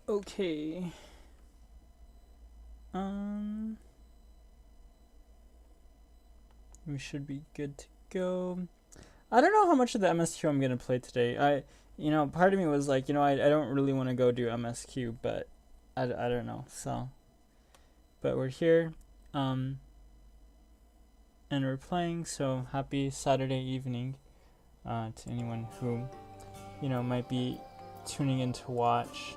Okay. We should be good to go. I don't know how much of the MSQ I'm gonna play today. Part of me was like, I don't really want to go do MSQ, but I don't know. So, but we're here, um, and we're playing. So happy Saturday evening, to anyone who, might be tuning in to watch.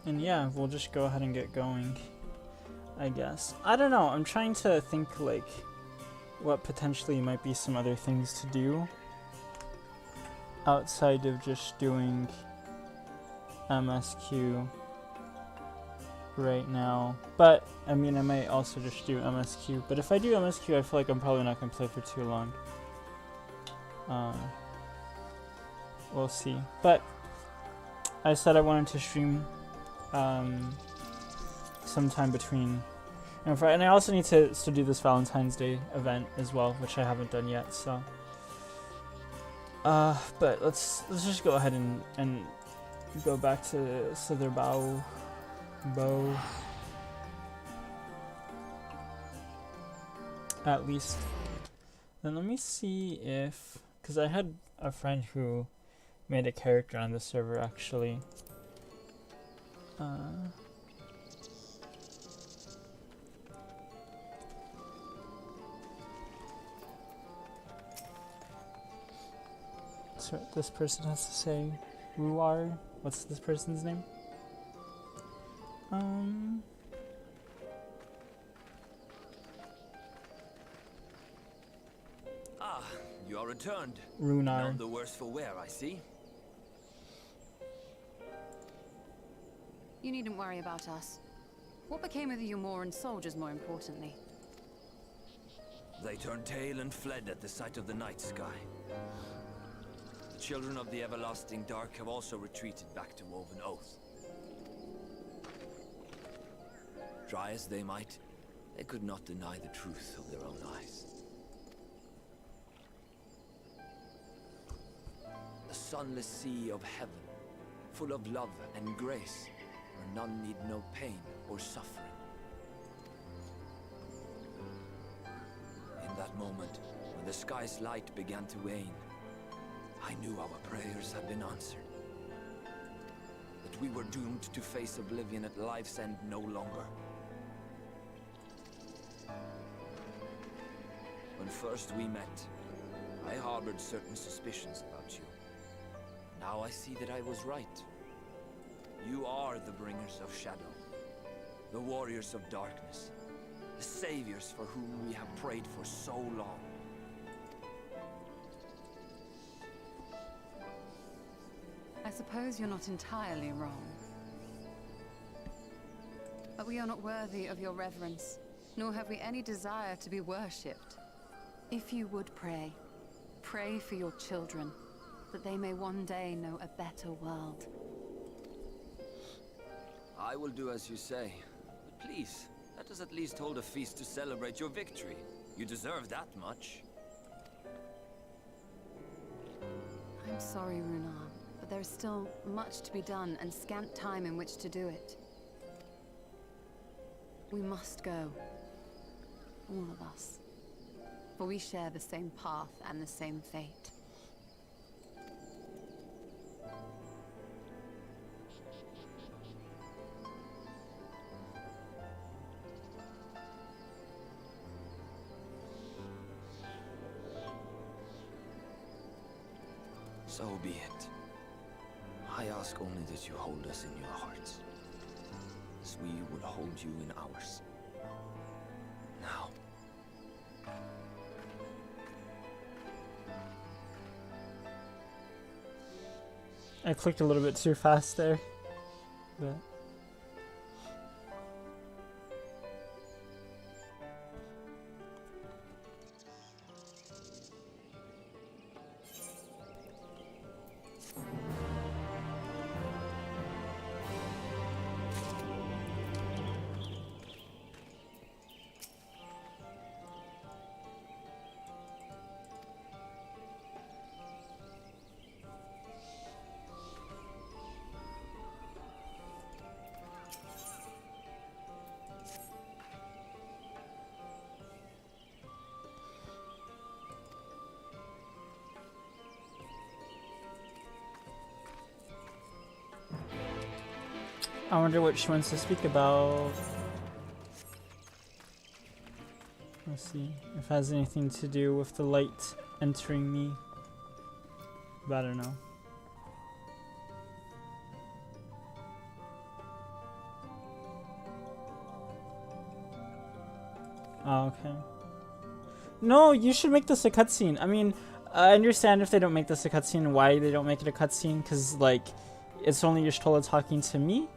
And yeah, we'll just go ahead and get going, I guess. I don't know, I'm trying to think, like, what potentially might be some other things to do outside of just doing MSQ right now. But, I mean, I might also just do MSQ. But if I do MSQ, I feel like I'm probably not going to play for too long. We'll see. But I said I wanted to stream sometime between and I also need to do this Valentine's Day event as well, which I haven't done yet. So but let's just go ahead and go back to Sitherbow bow at least. Then let me see if, because I had a friend who made a character on the server actually. That's what this person has to say. Ruar. What's this person's name? Ah, you are returned. Runar. None the worse for wear, I see. You needn't worry about us. What became of the Umoran soldiers, more importantly? They turned tail and fled at the sight of the night sky. The children of the everlasting dark have also retreated back to Woven Oath. Try as they might, they could not deny the truth of their own eyes. The sunless sea of heaven, full of love and grace, where none need know pain or suffering. In that moment, when the sky's light began to wane, I knew our prayers had been answered. That we were doomed to face oblivion at life's end no longer. When first we met, I harbored certain suspicions about you. Now I see that I was right. You are the bringers of shadow, the warriors of darkness, the saviors for whom we have prayed for so long. I suppose you're not entirely wrong. But we are not worthy of your reverence, nor have we any desire to be worshipped. If you would pray, pray for your children, that they may one day know a better world. I will do as you say, but please, let us at least hold a feast to celebrate your victory. You deserve that much. I'm sorry, Runar, but there is still much to be done and scant time in which to do it. We must go. All of us. For we share the same path and the same fate. So be it. I ask only that you hold us in your hearts, as we would hold you in ours. Now. I clicked a little bit too fast there. But I wonder what she wants to speak about. Let's see if it has anything to do with the light entering me. But I don't know. Oh, okay. No, you should make this a cutscene. I mean, I understand if they don't make this a cutscene, why they don't make it a cutscene, because, like, it's only Y'shtola talking to me.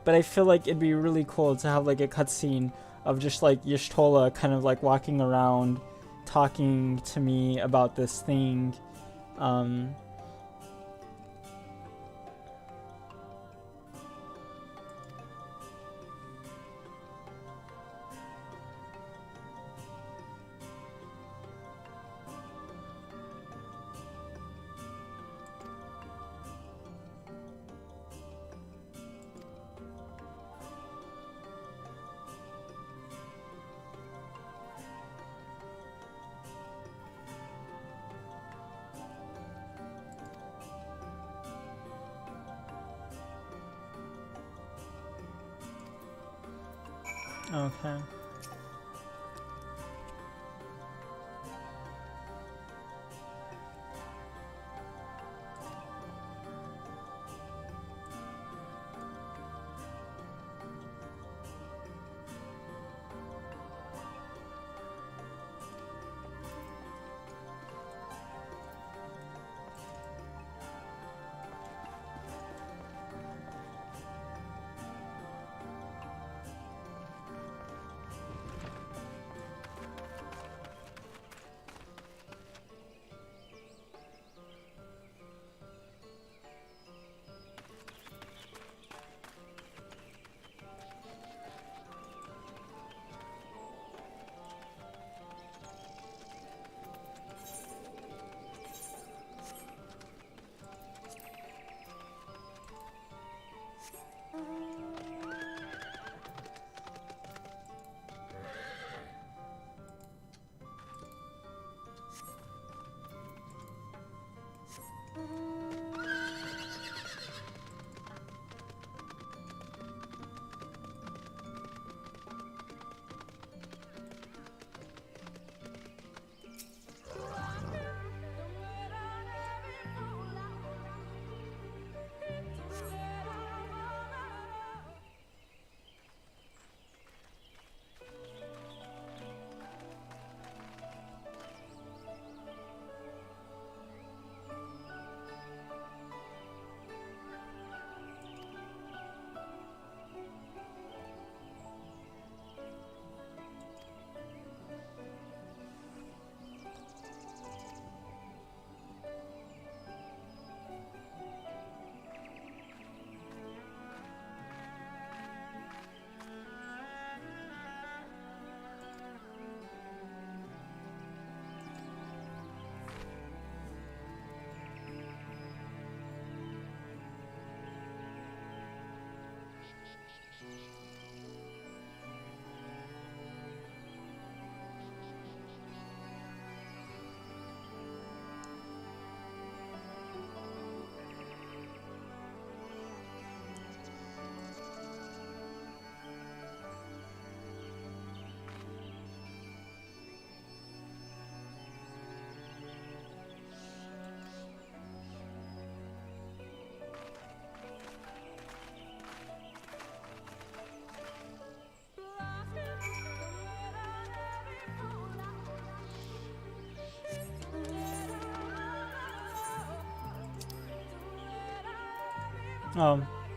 But I feel like it'd be really cool to have, like, a cutscene of just, like, Y'shtola kind of, like, walking around, talking to me about this thing. Okay.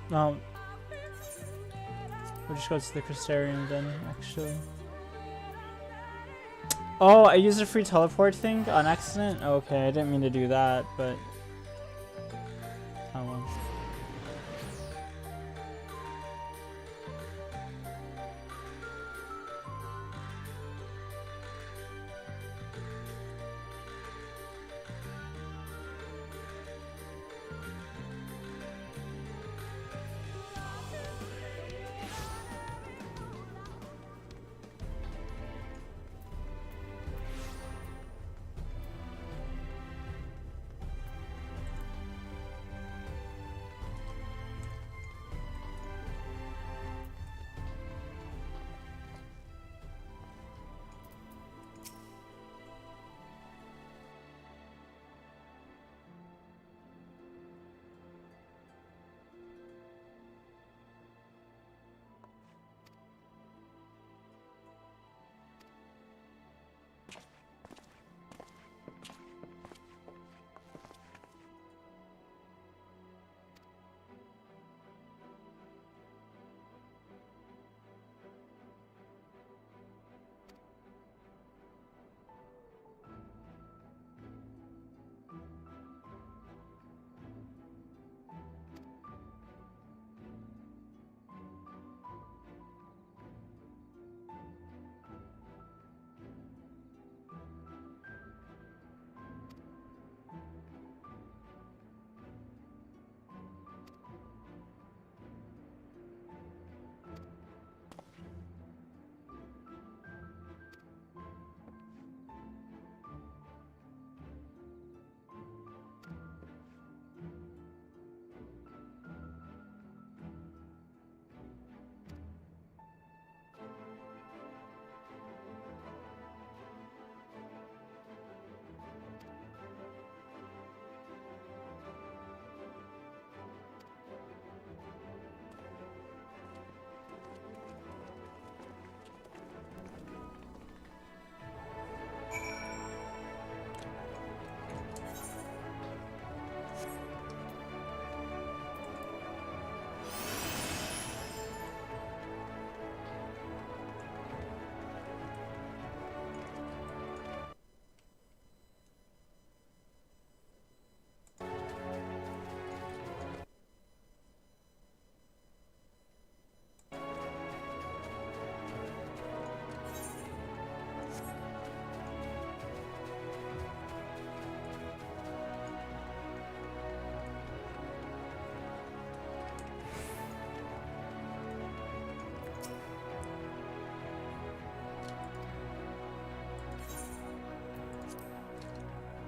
No. We'll just go to the Crystarium then, actually. Oh, I used a free teleport thing on accident? Okay, I didn't mean to do that, but... Oh well.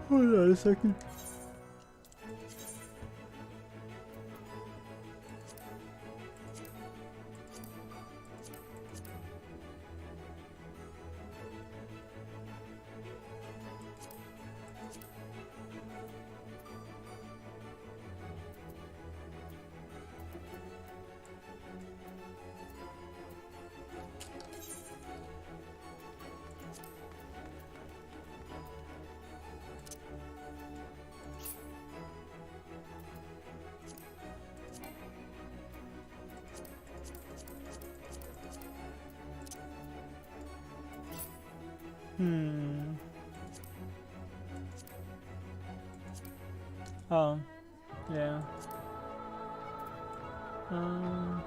Hold on a second. Oh, yeah. I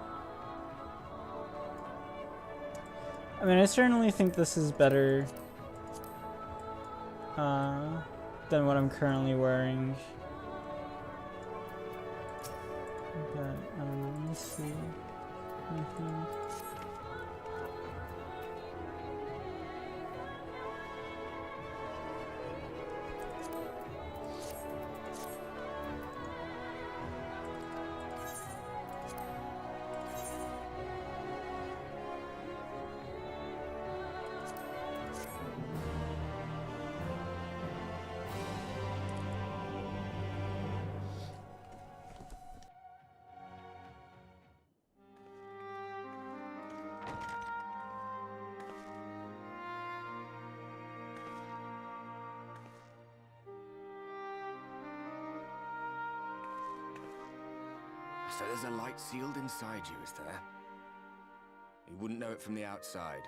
mean, I certainly think this is better than what I'm currently wearing. But I don't know. Let me see. Anything? So there's a light sealed inside you, is there? You wouldn't know it from the outside.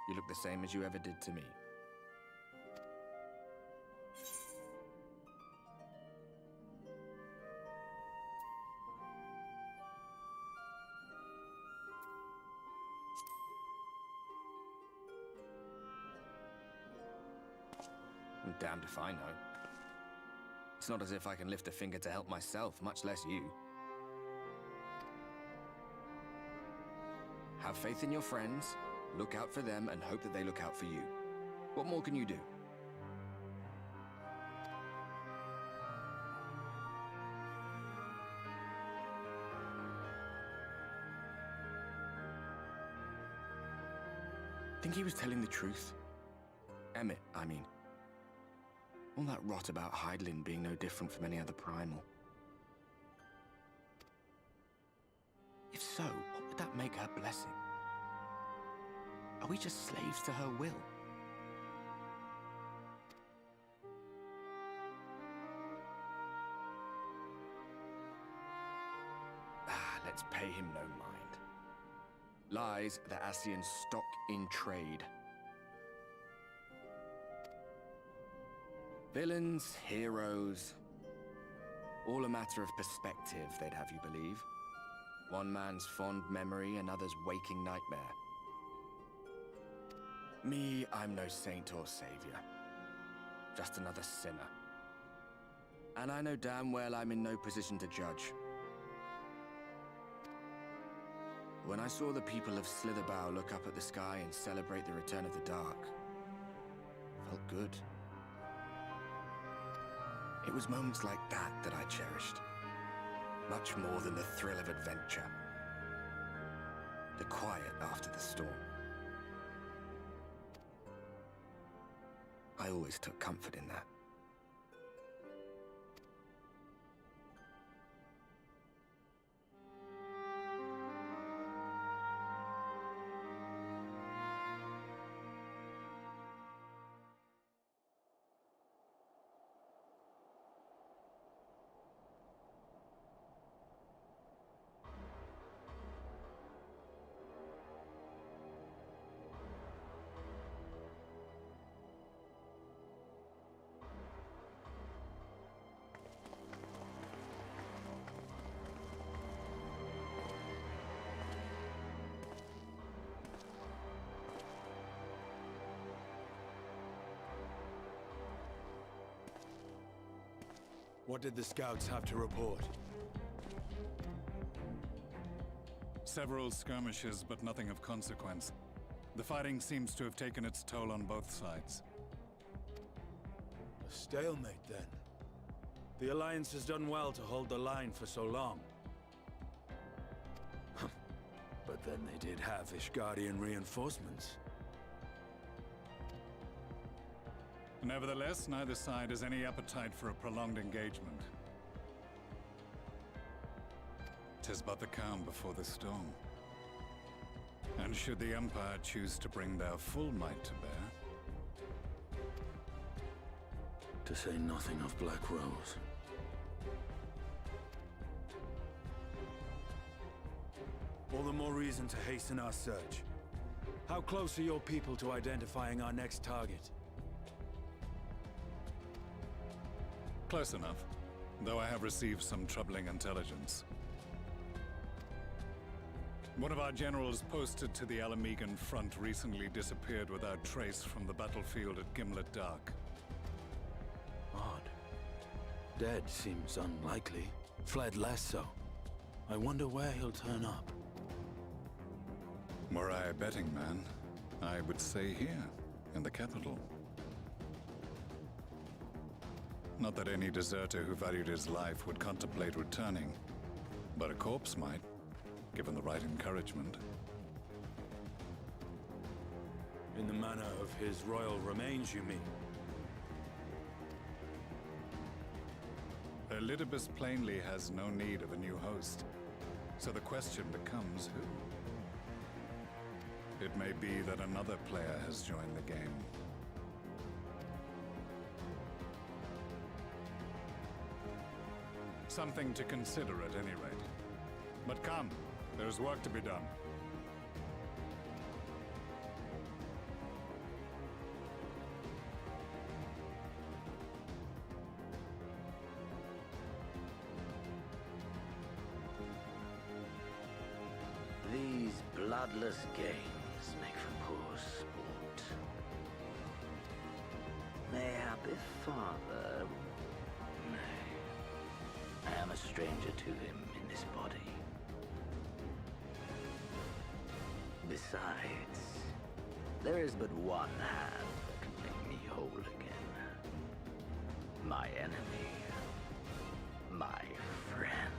You look the same as you ever did to me. I'm damned if I know. It's not as if I can lift a finger to help myself, much less you. Have faith in your friends, look out for them, and hope that they look out for you. What more can you do? Think he was telling the truth? Emmett, I mean. All that rot about Hydaelyn being no different from any other primal. If so, what would that make her blessing? Are we just slaves to her will? Let's pay him no mind. Lies the Ascian stock in trade. Villains, heroes, all a matter of perspective, they'd have you believe. One man's fond memory, another's waking nightmare. Me, I'm no saint or savior. Just another sinner. And I know damn well I'm in no position to judge. When I saw the people of Slitherbough look up at the sky and celebrate the return of the dark, it felt good. It was moments like that that I cherished. Much more than the thrill of adventure. The quiet after the storm. I always took comfort in that. What did the scouts have to report? Several skirmishes, but nothing of consequence. The fighting seems to have taken its toll on both sides. Stalemate, then. The Alliance has done well to hold the line for so long. But then they did have Ishgardian reinforcements. Nevertheless, neither side has any appetite for a prolonged engagement. 'Tis but the calm before the storm. And should the Empire choose to bring their full might to bear... To say nothing of Black Rose. All the more reason to hasten our search. How close are your people to identifying our next target? Close enough, though I have received some troubling intelligence. One of our generals posted to the Alamegan front recently disappeared without trace from the battlefield at Gimlet Dark. Odd. Dead seems unlikely. Fled less so. I wonder where he'll turn up. Were I a betting man, I would say here, in the capital. Not that any deserter who valued his life would contemplate returning, but a corpse might, given the right encouragement. In the manner of his royal remains, you mean? Elidibus plainly has no need of a new host, so the question becomes who? It may be that another player has joined the game. Something to consider at any rate. But come, there's work to be done. These bloodless games make for poor sport. Mayhap if father... Nay. I am a stranger to him in this body. Besides, there is but one hand that can make me whole again. My enemy. My friend.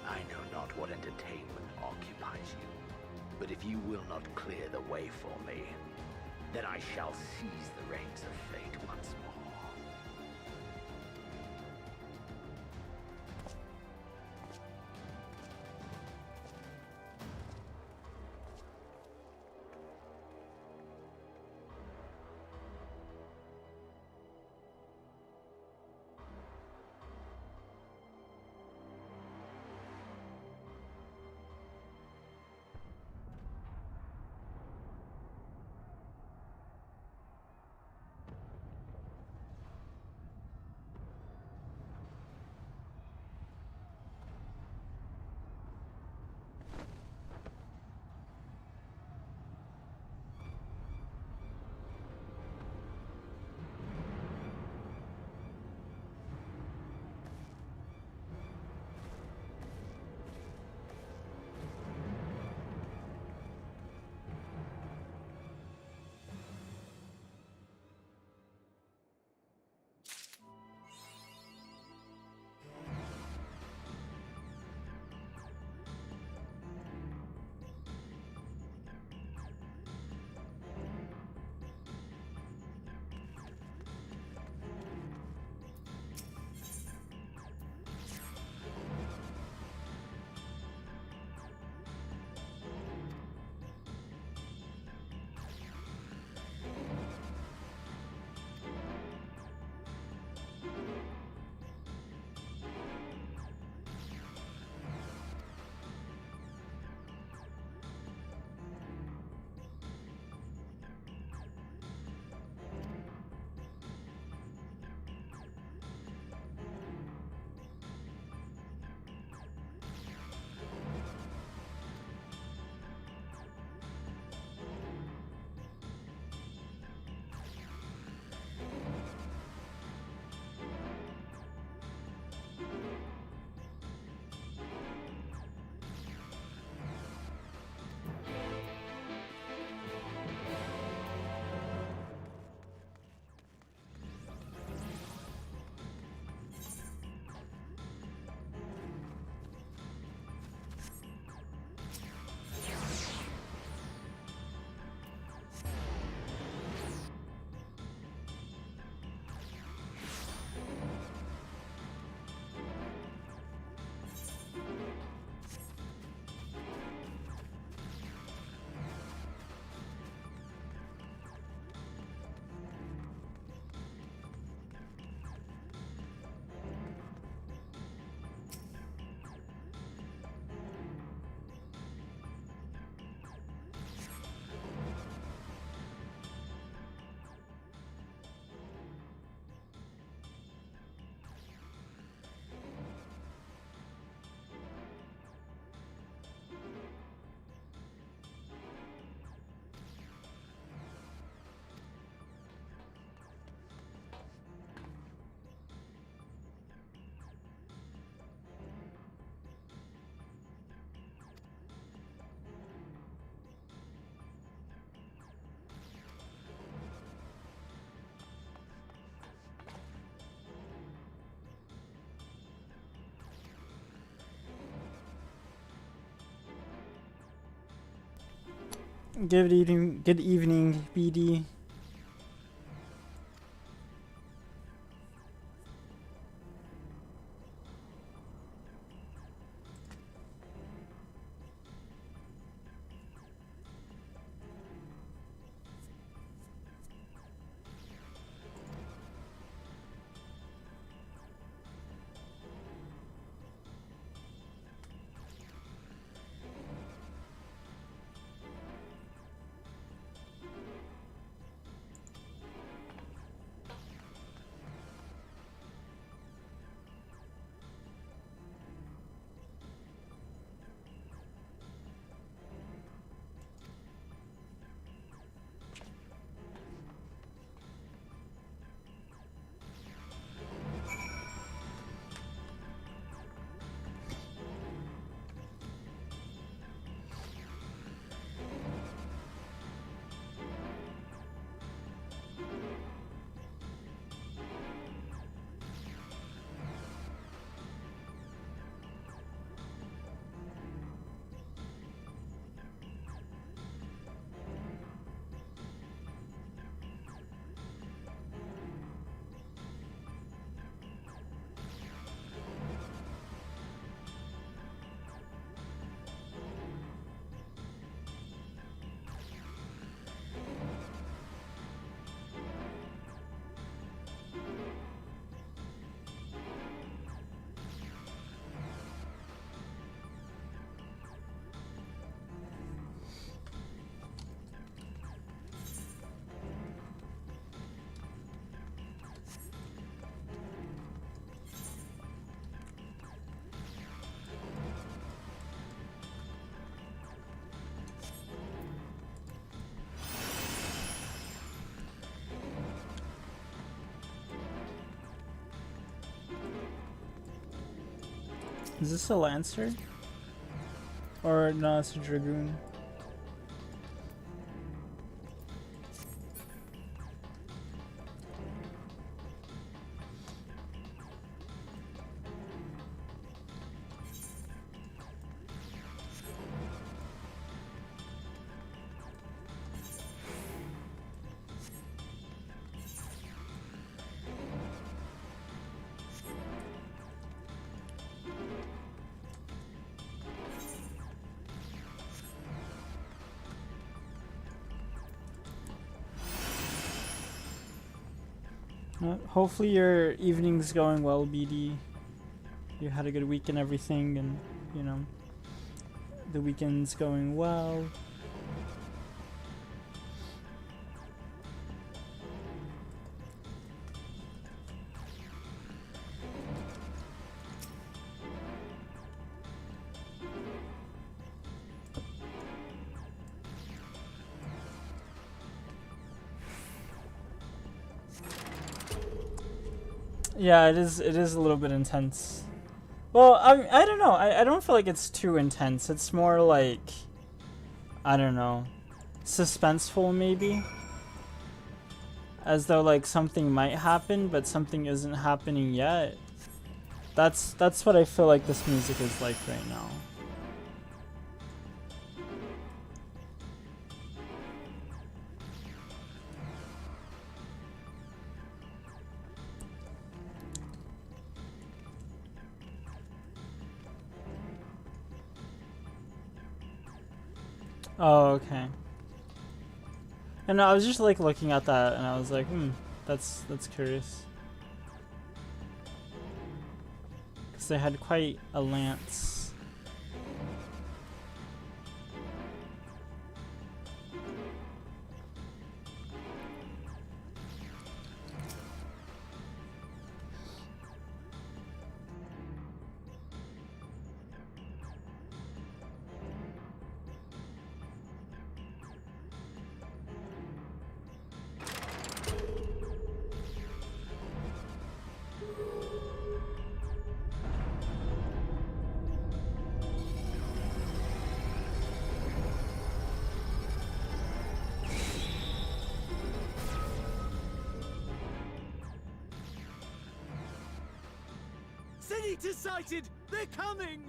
I know not what entertainment occupies you, but if you will not clear the way for me, then I shall seize the reins of fate once more. Good evening, BD. Is this a Lancer? Or no, it's a Dragoon. Hopefully your evening's going well, BD. You had a good week and everything, and you know, the weekend's going well. Yeah, it is a little bit intense. Well, I don't know. I don't feel like it's too intense. It's more like, I don't know, suspenseful maybe. As though like something might happen, but something isn't happening yet. That's what I feel like this music is like right now. Oh, okay. And I was just like looking at that and I was like, that's curious. Because they had quite a lance. Senator sighted! They're coming!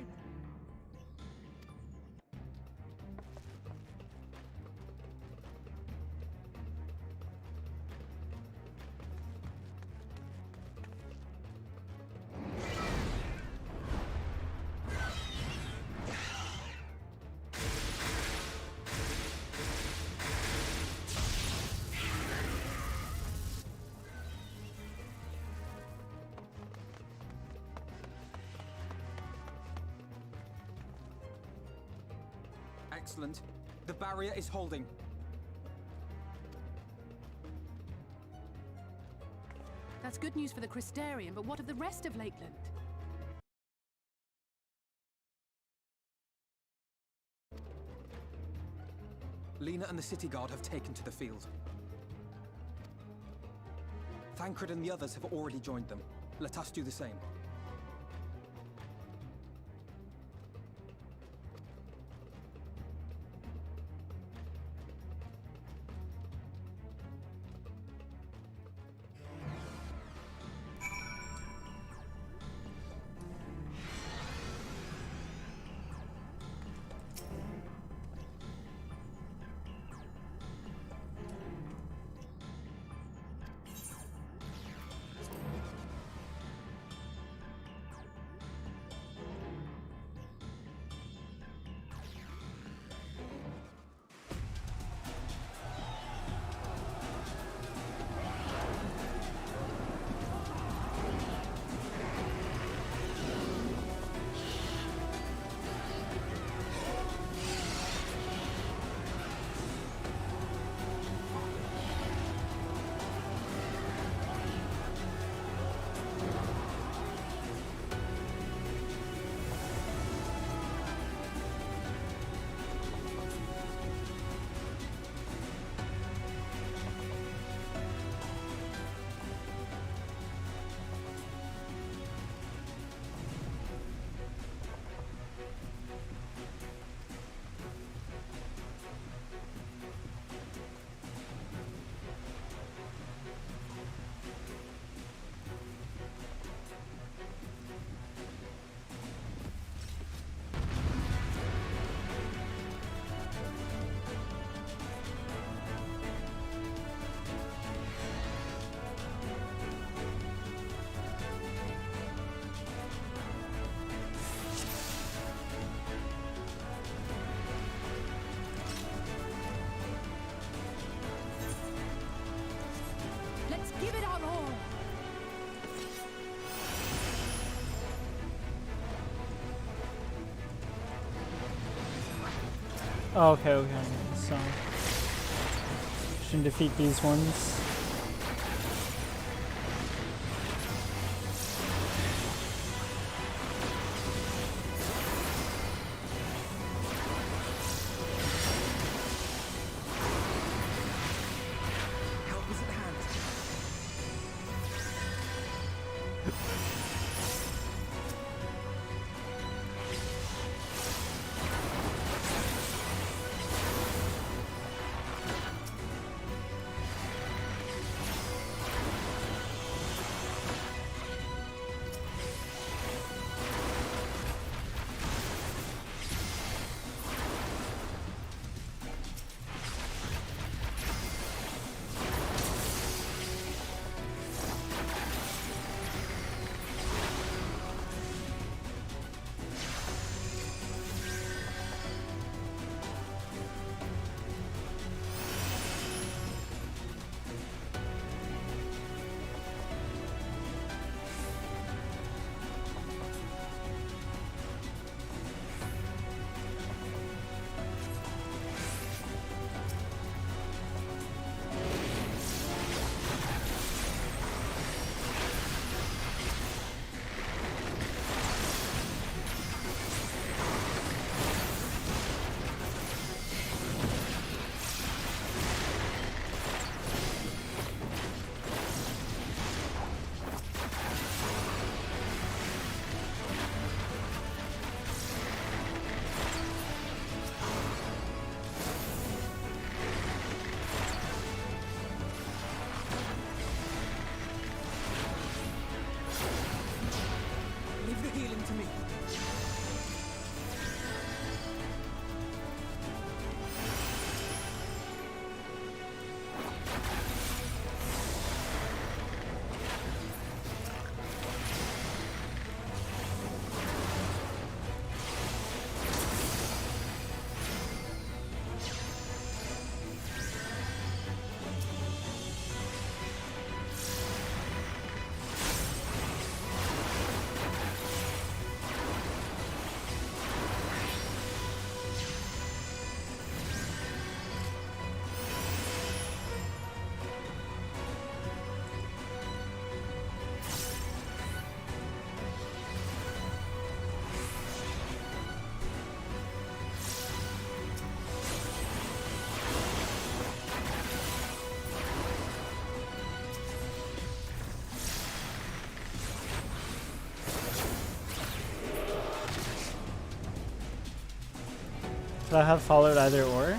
Excellent. The barrier is holding. That's good news for the Crystarian, but what of the rest of Lakeland? Lena and the city guard have taken to the field. Thancred and the others have already joined them. Let us do the same. Let's give it our all! Oh, okay. So, should defeat these ones. Help is at hand. Could I have followed either or?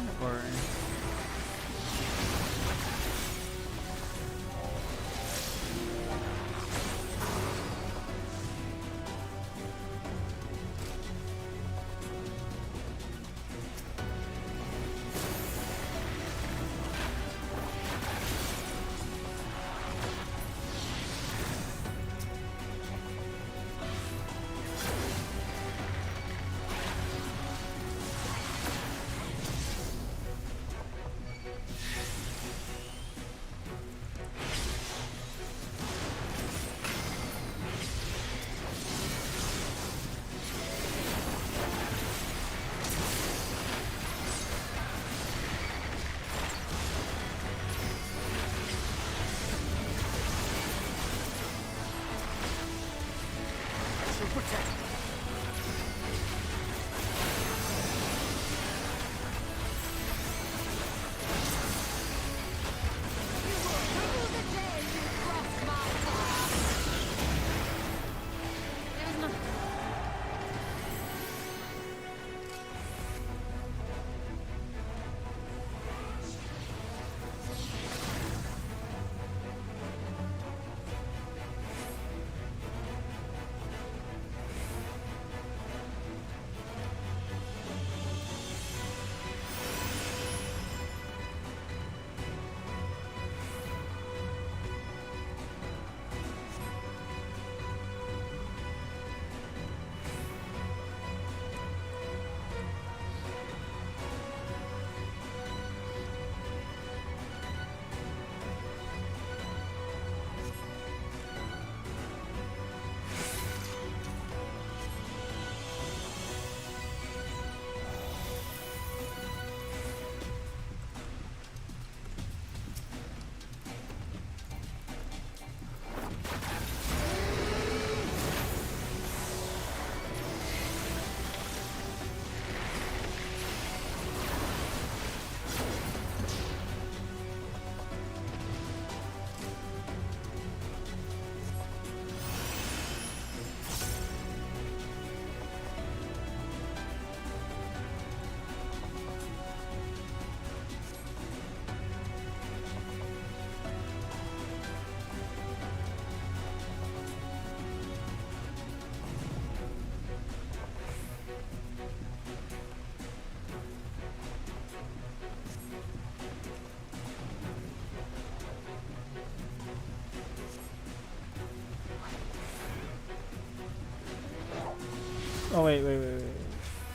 Oh wait.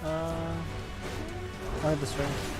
I had this right.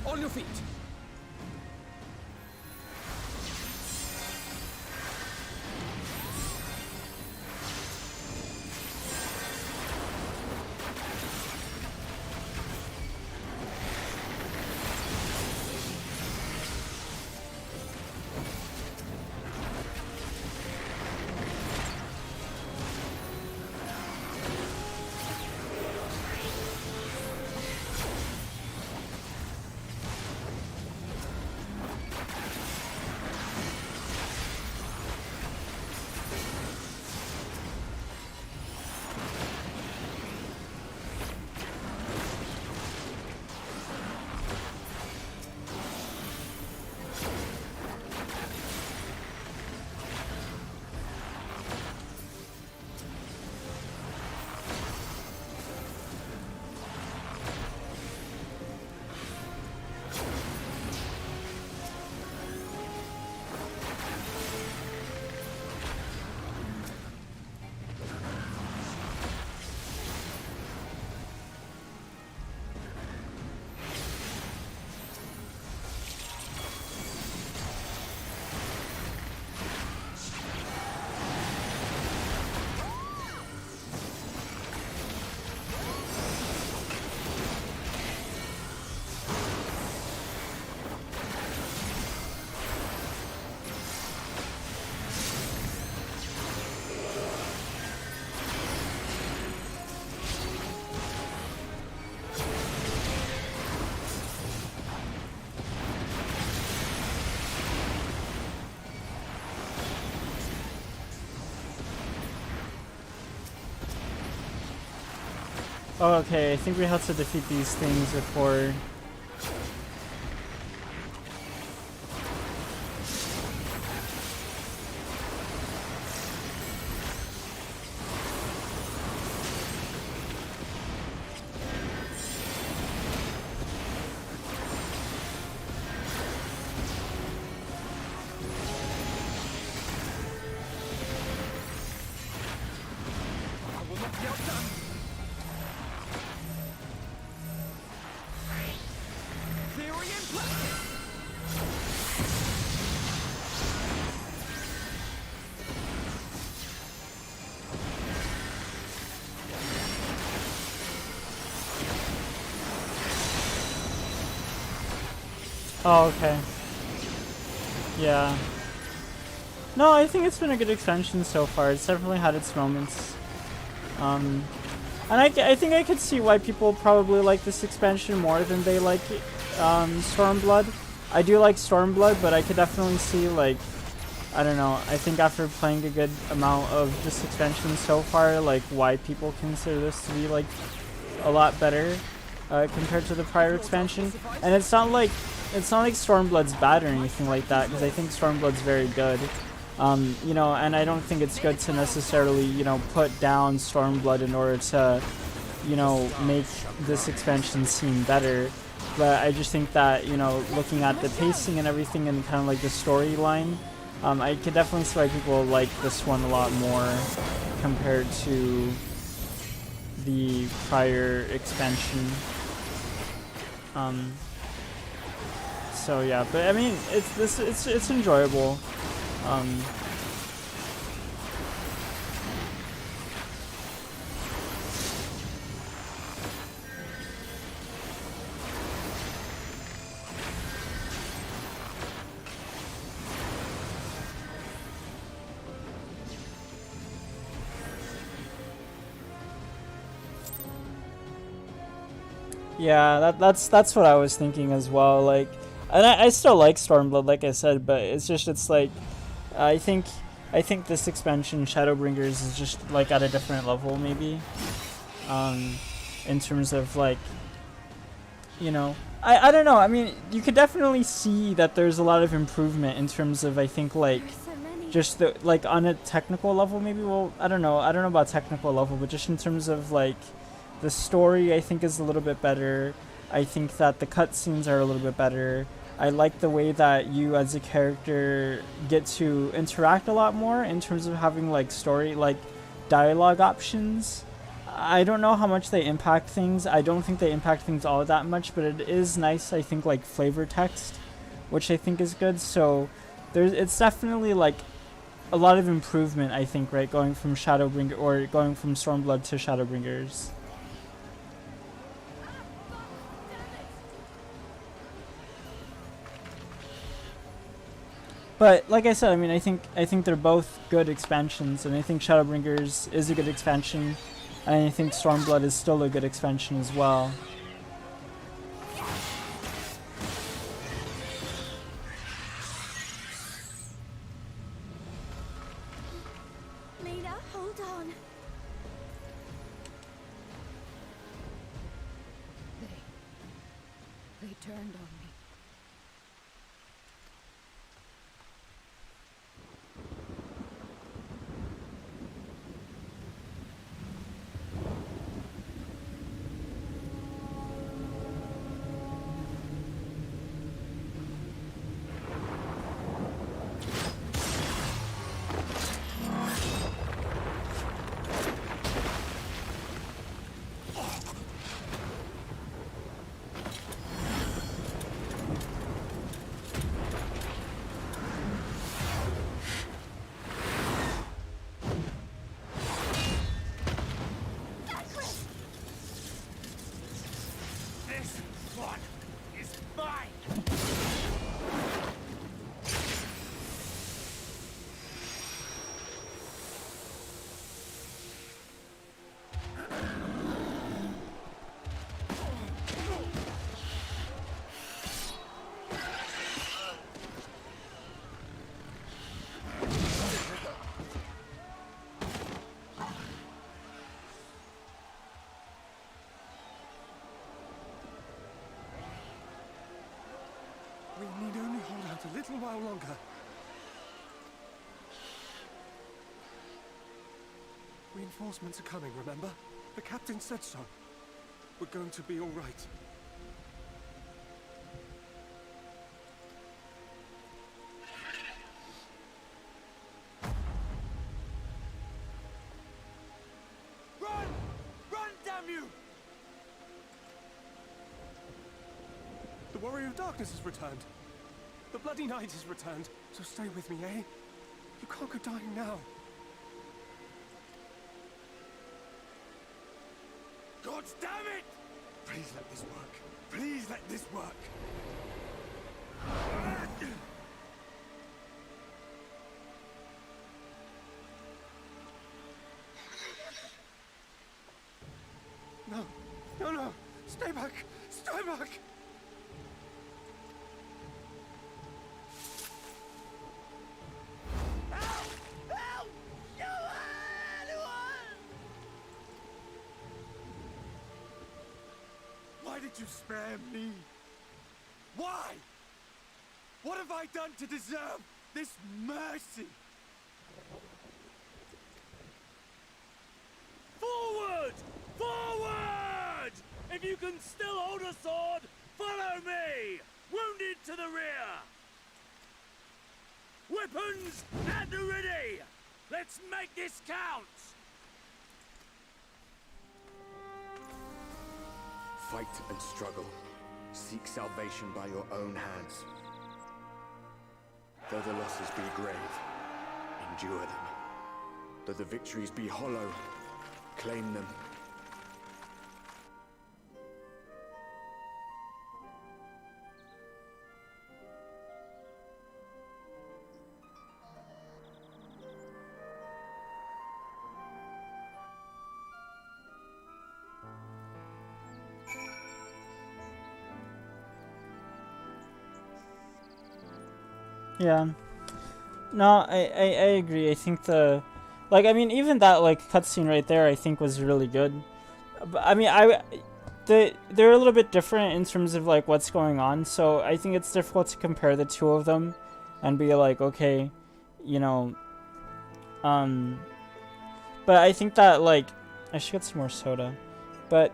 On your feet! Oh, okay, I think we have to defeat these things before... Oh, okay. Yeah. No, I think it's been a good expansion so far. It's definitely had its moments. And I think I could see why people probably like this expansion more than they like Stormblood. I do like Stormblood, but I could definitely see, like, I don't know, I think after playing a good amount of this expansion so far, like, why people consider this to be, like, a lot better compared to the prior expansion. And it's not like Stormblood's bad or anything like that, because I think Stormblood's very good. You know, and I don't think it's good to necessarily, you know, put down Stormblood in order to, you know, make this expansion seem better. But I just think that, you know, looking at the pacing and everything and kind of like the storyline, I could definitely see why people like this one a lot more compared to the prior expansion. So yeah, but I mean, it's enjoyable. Yeah, that's what I was thinking as well. Like, and I still like Stormblood, like I said, but it's like, I think this expansion, Shadowbringers, is just like at a different level, maybe. In terms of, like, you know, I don't know. I mean, you could definitely see that there's a lot of improvement in terms of, I think, like, just the, like, on a technical level, maybe. Well, I don't know about technical level, but just in terms of, like, the story, I think, is a little bit better. I think that the cutscenes are a little bit better. I like the way that you as a character get to interact a lot more in terms of having, like, story, like, dialogue options. I don't know how much they impact things. I don't think they impact things all that much, but it is nice, I think, like, flavor text, which I think is good. So it's definitely, like, a lot of improvement, I think, right, going from Shadowbringer, or going from Stormblood to Shadowbringers. But like I said, I mean, I think they're both good expansions, and I think Shadowbringers is a good expansion, and I think Stormblood is still a good expansion as well. Lena, hold on. They turned on me. little while longer. Reinforcements are coming, remember? The captain said so. We're going to be all right. Run! Run, damn you! The Warrior of Darkness has returned. The Bloody Knight has returned. So stay with me, eh? You can't go dying now. God damn it! Please let this work. Please let this work. No, no, no! Stay back! Stay back! Why did you spare me? Why? What have I done to deserve this mercy? Forward! Forward! If you can still hold a sword, follow me! Wounded to the rear! Weapons at the ready! Let's make this count! Fight and struggle. Seek salvation by your own hands. Though the losses be grave, endure them. Though the victories be hollow, claim them. Yeah. No, I agree. I think I mean, even that, like, cutscene right there, I think was really good. But, I mean, they're a little bit different in terms of, like, what's going on, so I think it's difficult to compare the two of them and be like, okay, you know, but I think that, like, I should get some more soda, but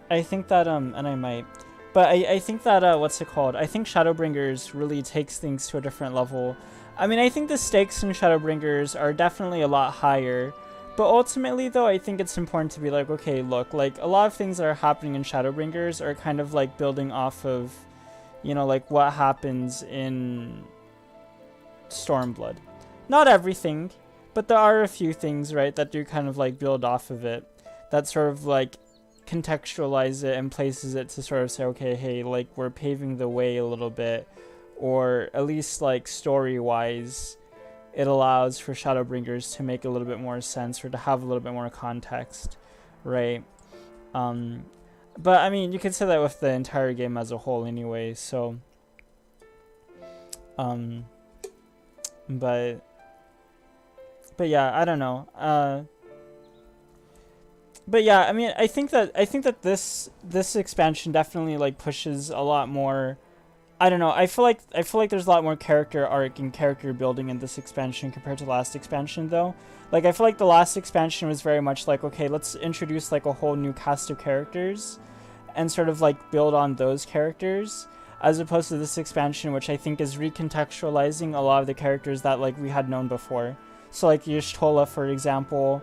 I think that, and I might, but I think that, what's it called? I think Shadowbringers really takes things to a different level. I mean, I think the stakes in Shadowbringers are definitely a lot higher, but ultimately, though, I think it's important to be like, okay, look, like, a lot of things that are happening in Shadowbringers are kind of, like, building off of, you know, like, what happens in Stormblood. Not everything, but there are a few things, right, that do kind of, like, build off of it, that sort of, like, contextualize it and places it to sort of say, okay, hey, like, we're paving the way a little bit, or at least, like, story-wise, it allows for Shadowbringers to make a little bit more sense, or to have a little bit more context, right? But, I mean, you could say that with the entire game as a whole anyway, so, but yeah, I don't know, but yeah, I mean, I think that this expansion definitely, like, pushes a lot more. I don't know. I feel like there's a lot more character arc and character building in this expansion compared to the last expansion, though. Like, I feel like the last expansion was very much like, okay, let's introduce, like, a whole new cast of characters and sort of, like, build on those characters, as opposed to this expansion, which I think is recontextualizing a lot of the characters that, like, we had known before. So, like, Y'shtola, for example,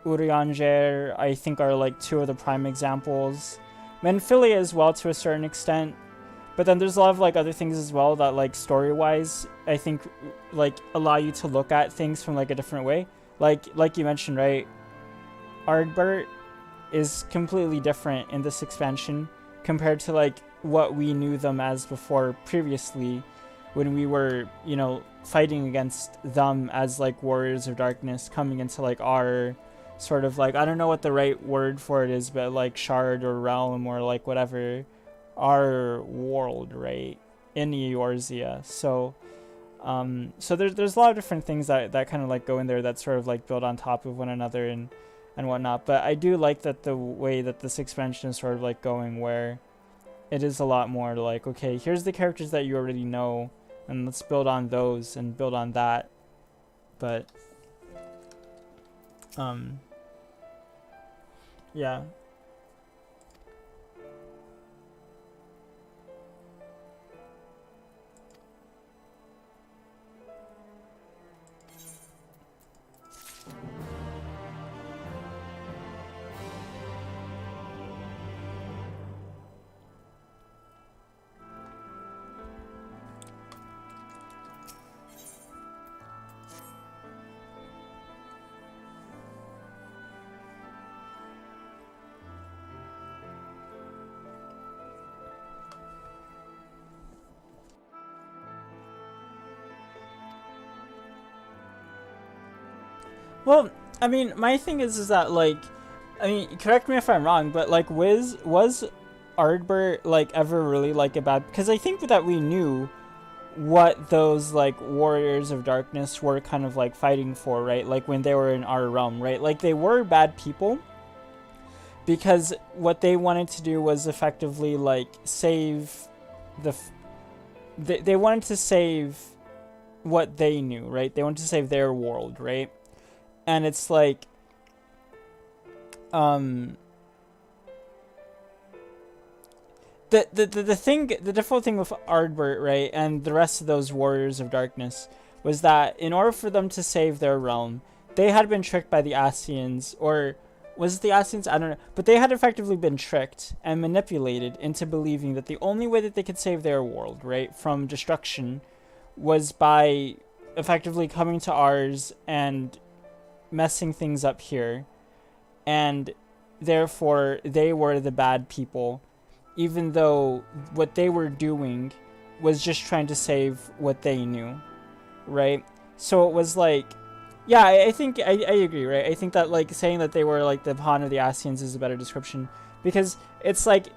Urianger, I think, are, like, two of the prime examples. Menphilia as well, to a certain extent. But then there's a lot of, like, other things as well that, like, story-wise, I think, like, allow you to look at things from, like, a different way. Like you mentioned, right? Ardbert is completely different in this expansion compared to, like, what we knew them as before previously, when we were, you know, fighting against them as, like, Warriors of Darkness, coming into, like, our sort of, like, I don't know what the right word for it is, but, like, shard or realm or, like, whatever, our world, right, in Eorzea. So so there's a lot of different things that kind of, like, go in there that sort of, like, build on top of one another and whatnot. But I do like that the way that this expansion is sort of, like, going, where it is a lot more like, okay, here's the characters that you already know, and let's build on those and build on that. But yeah. Well, I mean, my thing is that, like, I mean, correct me if I'm wrong, but, like, was Ardbert, like, ever really, like, a bad... Because I think that we knew what those, like, warriors of darkness were kind of, like, fighting for, right? Like, when they were in our realm, right? Like, they were bad people, because what they wanted to do was effectively, like, save the... They wanted to save what they knew, right? They wanted to save their world, right? And it's like, the difficult thing with Ardbert, right, and the rest of those warriors of darkness, was that in order for them to save their realm, they had been tricked by the Ascians, or was it the Ascians? I don't know, but they had effectively been tricked and manipulated into believing that the only way that they could save their world, right, from destruction, was by effectively coming to ours and messing things up here, and therefore they were the bad people, even though what they were doing was just trying to save what they knew, right? So it was like, yeah, I think I agree, right? I think that, like, saying that they were like the pawn of the Ascians is a better description, because it's like,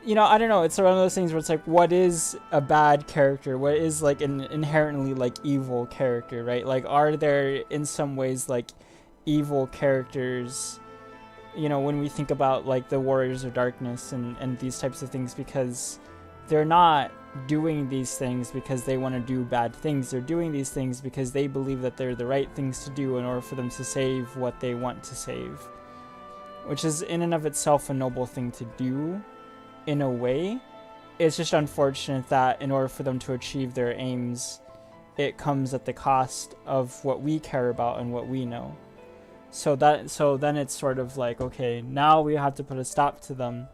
you know, I don't know, it's one of those things where it's like, what is a bad character? What is, like, an inherently, like, evil character, right? Like, are there, in some ways, like, evil characters, you know, when we think about, like, the Warriors of Darkness and these types of things, because they're not doing these things because they want to do bad things. They're doing these things because they believe that they're the right things to do in order for them to save what they want to save, which is in and of itself a noble thing to do. In a way, it's just unfortunate that in order for them to achieve their aims, it comes at the cost of what we care about and what we know. So then it's sort of like, okay, now we have to put a stop to them.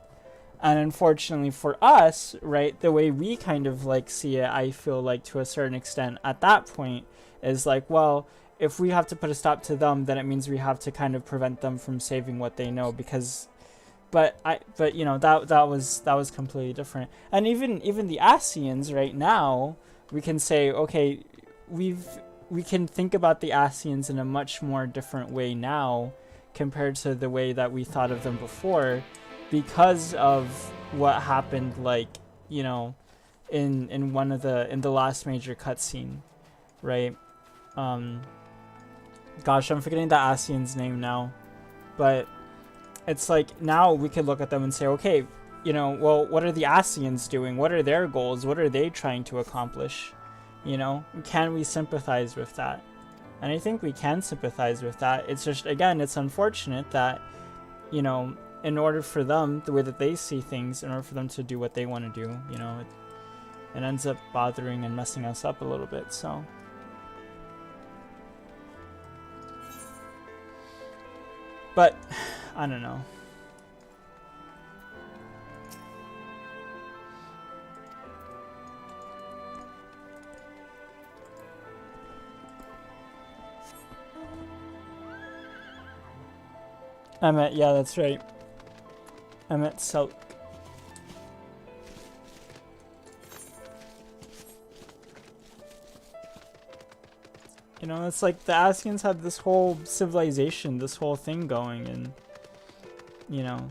And unfortunately for us, right, the way we kind of, like, see it, I feel like to a certain extent at that point, is like, well, if we have to put a stop to them, then it means we have to kind of prevent them from saving what they know, because but you know, that was completely different. And even the Ascians right now, we can say, okay, we can think about the Ascians in a much more different way now compared to the way that we thought of them before, because of what happened, like, you know, in the last major cutscene, right? Gosh, I'm forgetting the Ascian's name now, but it's like, now we could look at them and say, okay, you know, well, what are the Ascians doing? What are their goals? What are they trying to accomplish? You know, can we sympathize with that? And I think we can sympathize with that. It's just, again, it's unfortunate that, you know, in order for them, the way that they see things, in order for them to do what they want to do, you know, it ends up bothering and messing us up a little bit, so. But, I don't know. Yeah, that's right. Selk. You know, it's like the Ascians had this whole civilization, this whole thing going, and, you know.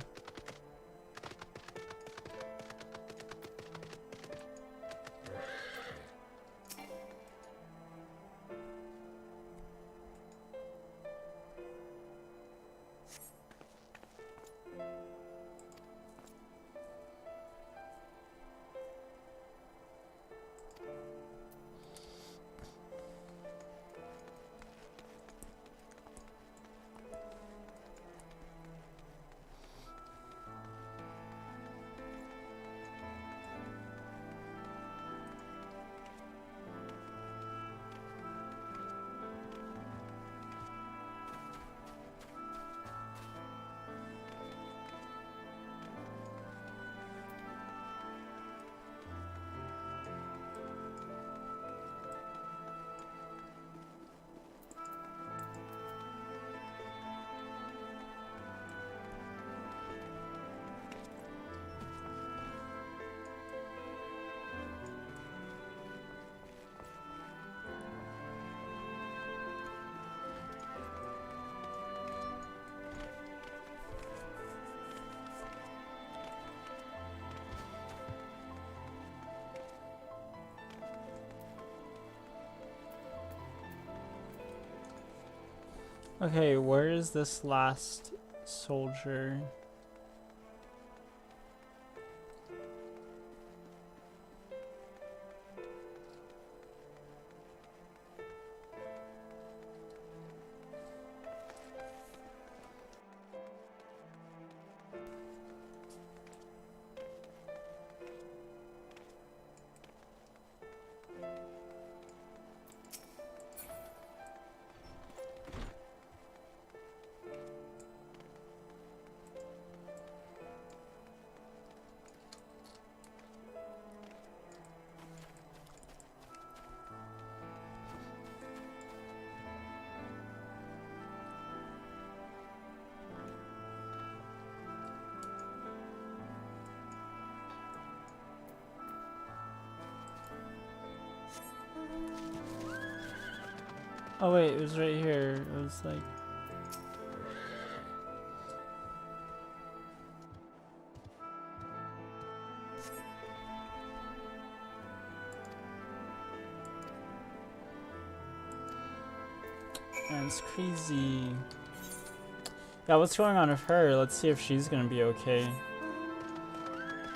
Okay, where is this last soldier? Oh wait, it was right here. It was like... And it's crazy. Yeah, what's going on with her? Let's see if she's gonna be okay.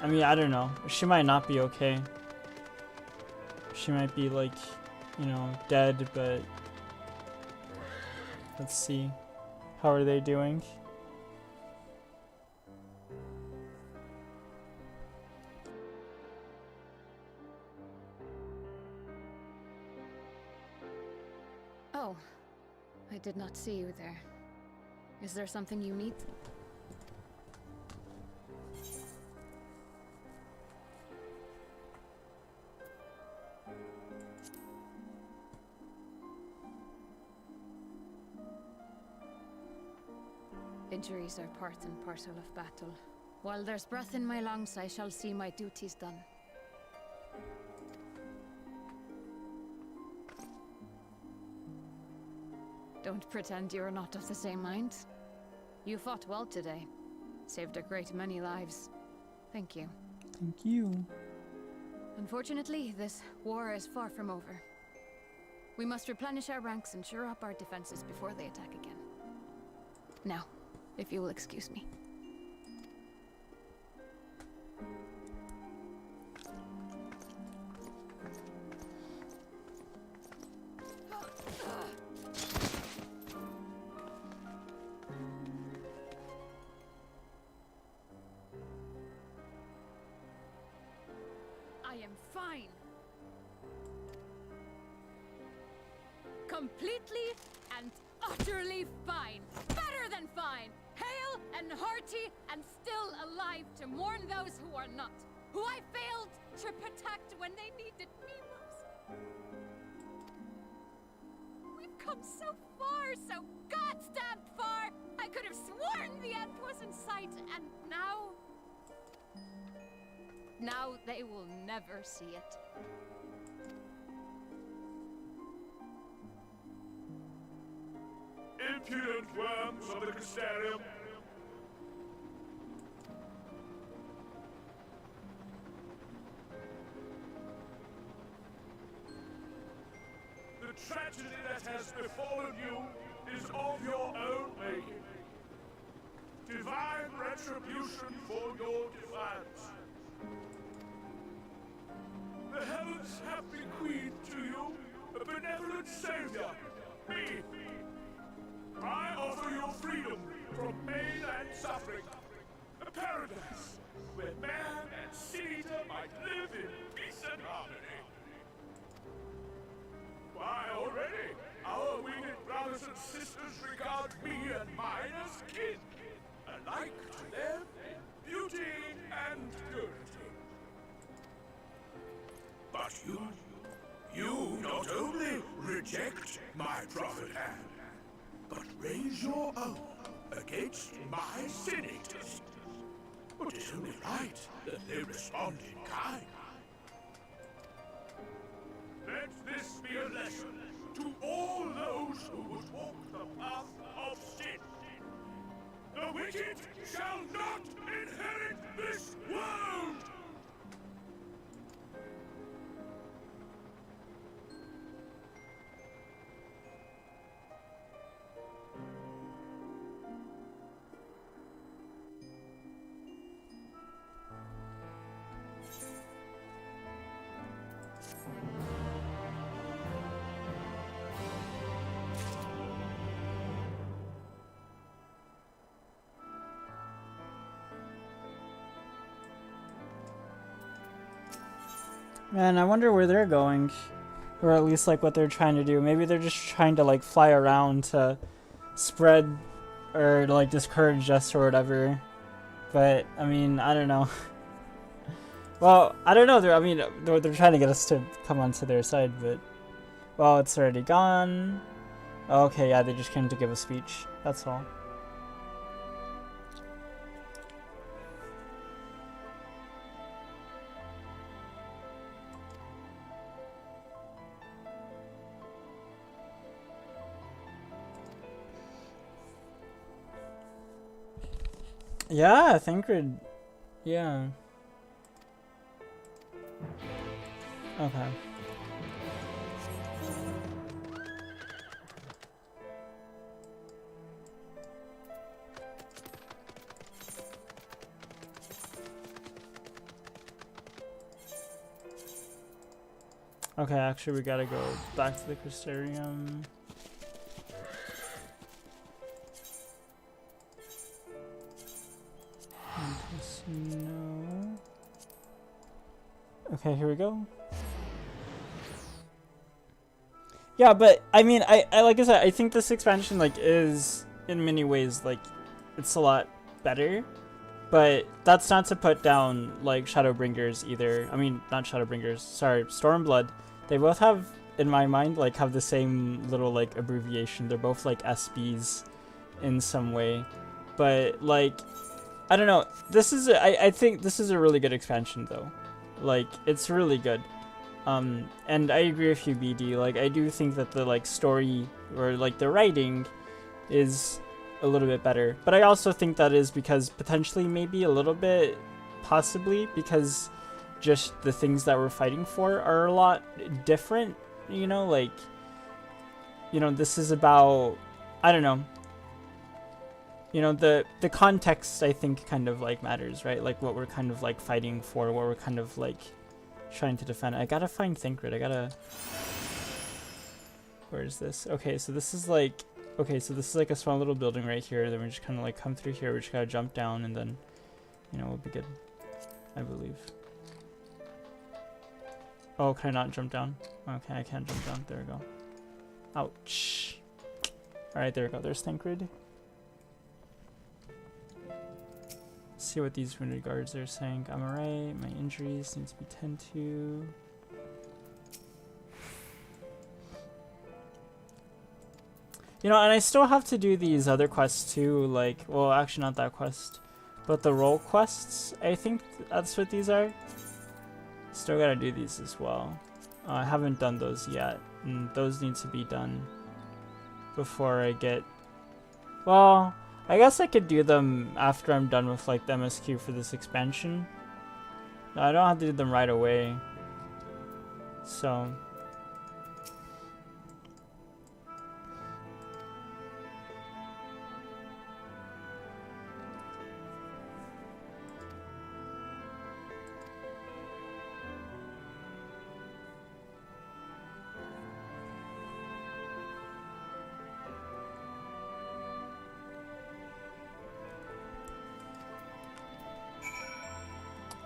I mean, I don't know. She might not be okay. She might be like, you know, dead, but... Let's see. How are they doing? Oh, I did not see you there. Is there something you need? Injuries are part and parcel of battle. While there's breath in my lungs, I shall see my duties done. Don't pretend you're not of the same mind. You fought well today. Saved a great many lives. Thank you. Thank you. Unfortunately, this war is far from over. We must replenish our ranks and shore up our defenses before they attack again. Now, if you will excuse me. I am fine. Completely and utterly fine. Better than fine. Hale and hearty and still alive to mourn those who are not. Who I failed to protect when they needed me most. We've come so far, so goddamn far. I could have sworn the end was in sight, and now... Now they will never see it. Impudent worms of the Crystarium! The tragedy that has befallen you is of your own making. Divine retribution for your defiance. The heavens have bequeathed to you a benevolent savior, me. I offer you freedom from pain and suffering. A paradise where man and cedar might live in peace and harmony. Why, already, our winged brothers and sisters regard me and mine as kin, alike to them in beauty and purity. But you not only reject my prophet hand, but raise your own against my senators. But it's only right that they respond in kind. Let this be a lesson to all those who would walk the path of sin. The wicked shall not inherit this world! Man, I wonder where they're going. Or at least like what they're trying to do. Maybe they're just trying to like fly around to spread or like discourage us or whatever. But I mean, I don't know. Well, I don't know. They're trying to get us to come onto their side, but well, it's already gone. Okay, yeah, they just came to give a speech. That's all. Yeah, Thancred. Yeah. Okay. Okay, actually we gotta go back to the Crystarium. No. Okay, here we go. Yeah, but I mean, I like I said, I think this expansion like is in many ways like it's a lot better, but that's not to put down like Shadowbringers either. I mean, not Shadowbringers. Sorry, Stormblood. They both have, in my mind, like have the same little like abbreviation. They're both like SBs in some way, but like I don't know. This is I think this is a really good expansion though. Like it's really good. And I agree with you, BD. Like I do think that the like story or like the writing is a little bit better. But I also think that is because potentially maybe a little bit possibly because just the things that we're fighting for are a lot different, you know, like this is about I don't know. You know, the context I think kind of like matters, right? Like what we're kind of like fighting for, what we're kind of like trying to defend. I gotta find Thancred. Where is this? Okay, so this is like a small little building right here. Then we just kind of like come through here. We just gotta jump down and then, we'll be good, I believe. Oh, can I not jump down? Okay, I can't jump down. There we go. Ouch. All right, there we go. There's Thancred. See what these wounded guards are saying. I'm alright. My injuries need to be tended to. And I still have to do these other quests too. Like, well, actually not that quest, but the role quests. I think that's what these are. Still gotta do these as well. I haven't done those yet, and those need to be done before I get. Well, I guess I could do them after I'm done with like the MSQ for this expansion. No, I don't have to do them right away. So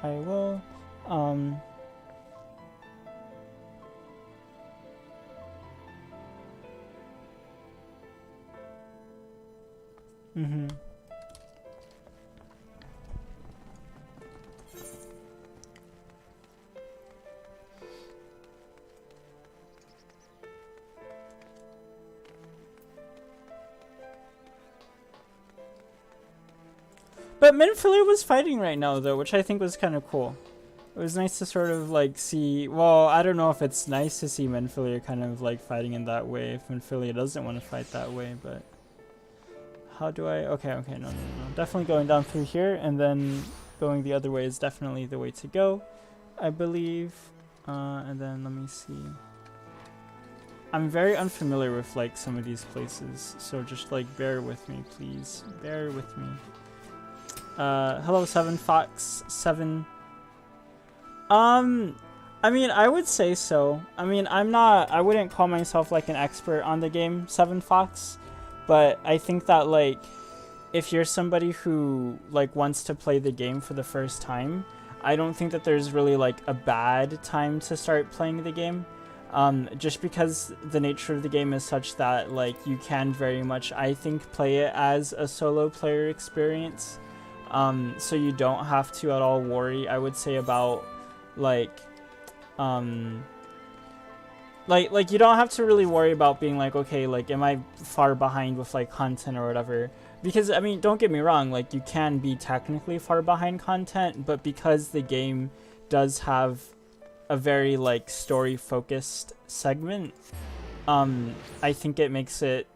I will, But Minfilia was fighting right now though, which I think was kind of cool. It was nice to sort of like see, well, I don't know if it's nice to see Minfilia kind of like fighting in that way if Minfilia doesn't want to fight that way, but how do I, okay, no. Definitely going down through here and then going the other way is definitely the way to go, I believe. And then let me see. I'm very unfamiliar with like some of these places, so just like bear with me, please. Bear with me. Hello, 7Fox7. I mean, I would say so. I mean, I wouldn't call myself like an expert on the game, 7Fox, but I think that like, if you're somebody who like wants to play the game for the first time, I don't think that there's really like a bad time to start playing the game. Just because the nature of the game is such that like you can very much, I think, play it as a solo player experience. So you don't have to at all worry, I would say, about like you don't have to really worry about being like, okay, like, am I far behind with like content or whatever? Because, I mean, don't get me wrong, like, you can be technically far behind content, but because the game does have a very like story focused segment, I think it makes it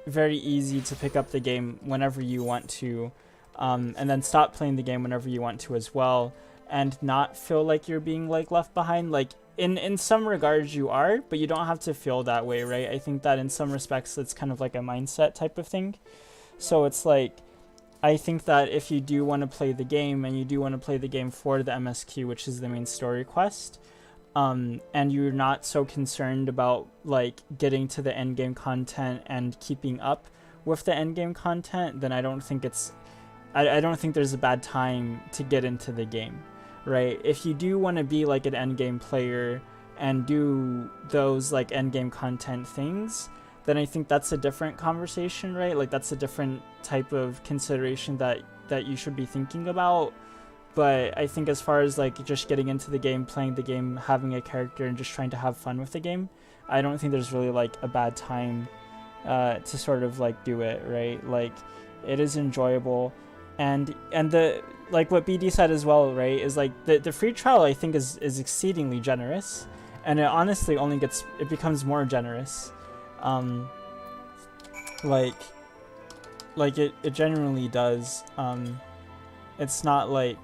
very easy to pick up the game whenever you want to, and then stop playing the game whenever you want to as well, and not feel like you're being like left behind. Like in some regards you are, but you don't have to feel that way, right? I think that in some respects it's kind of like a mindset type of thing. So it's like, I think that if you do want to play the game, and you do want to play the game for the MSQ, which is the main story quest, and you're not so concerned about like getting to the end game content and keeping up with the end game content, then I don't think it's I don't think there's a bad time to get into the game, right? If you do want to be like an end game player and do those like end game content things, then I think that's a different conversation, right? Like that's a different type of consideration that you should be thinking about. But I think as far as like just getting into the game, playing the game, having a character, and just trying to have fun with the game, I don't think there's really like a bad time to sort of like do it, right? Like it is enjoyable, and the like what BD said as well, right, is like the free trial I think is exceedingly generous, and it honestly only becomes more generous. Like it genuinely does. It's not like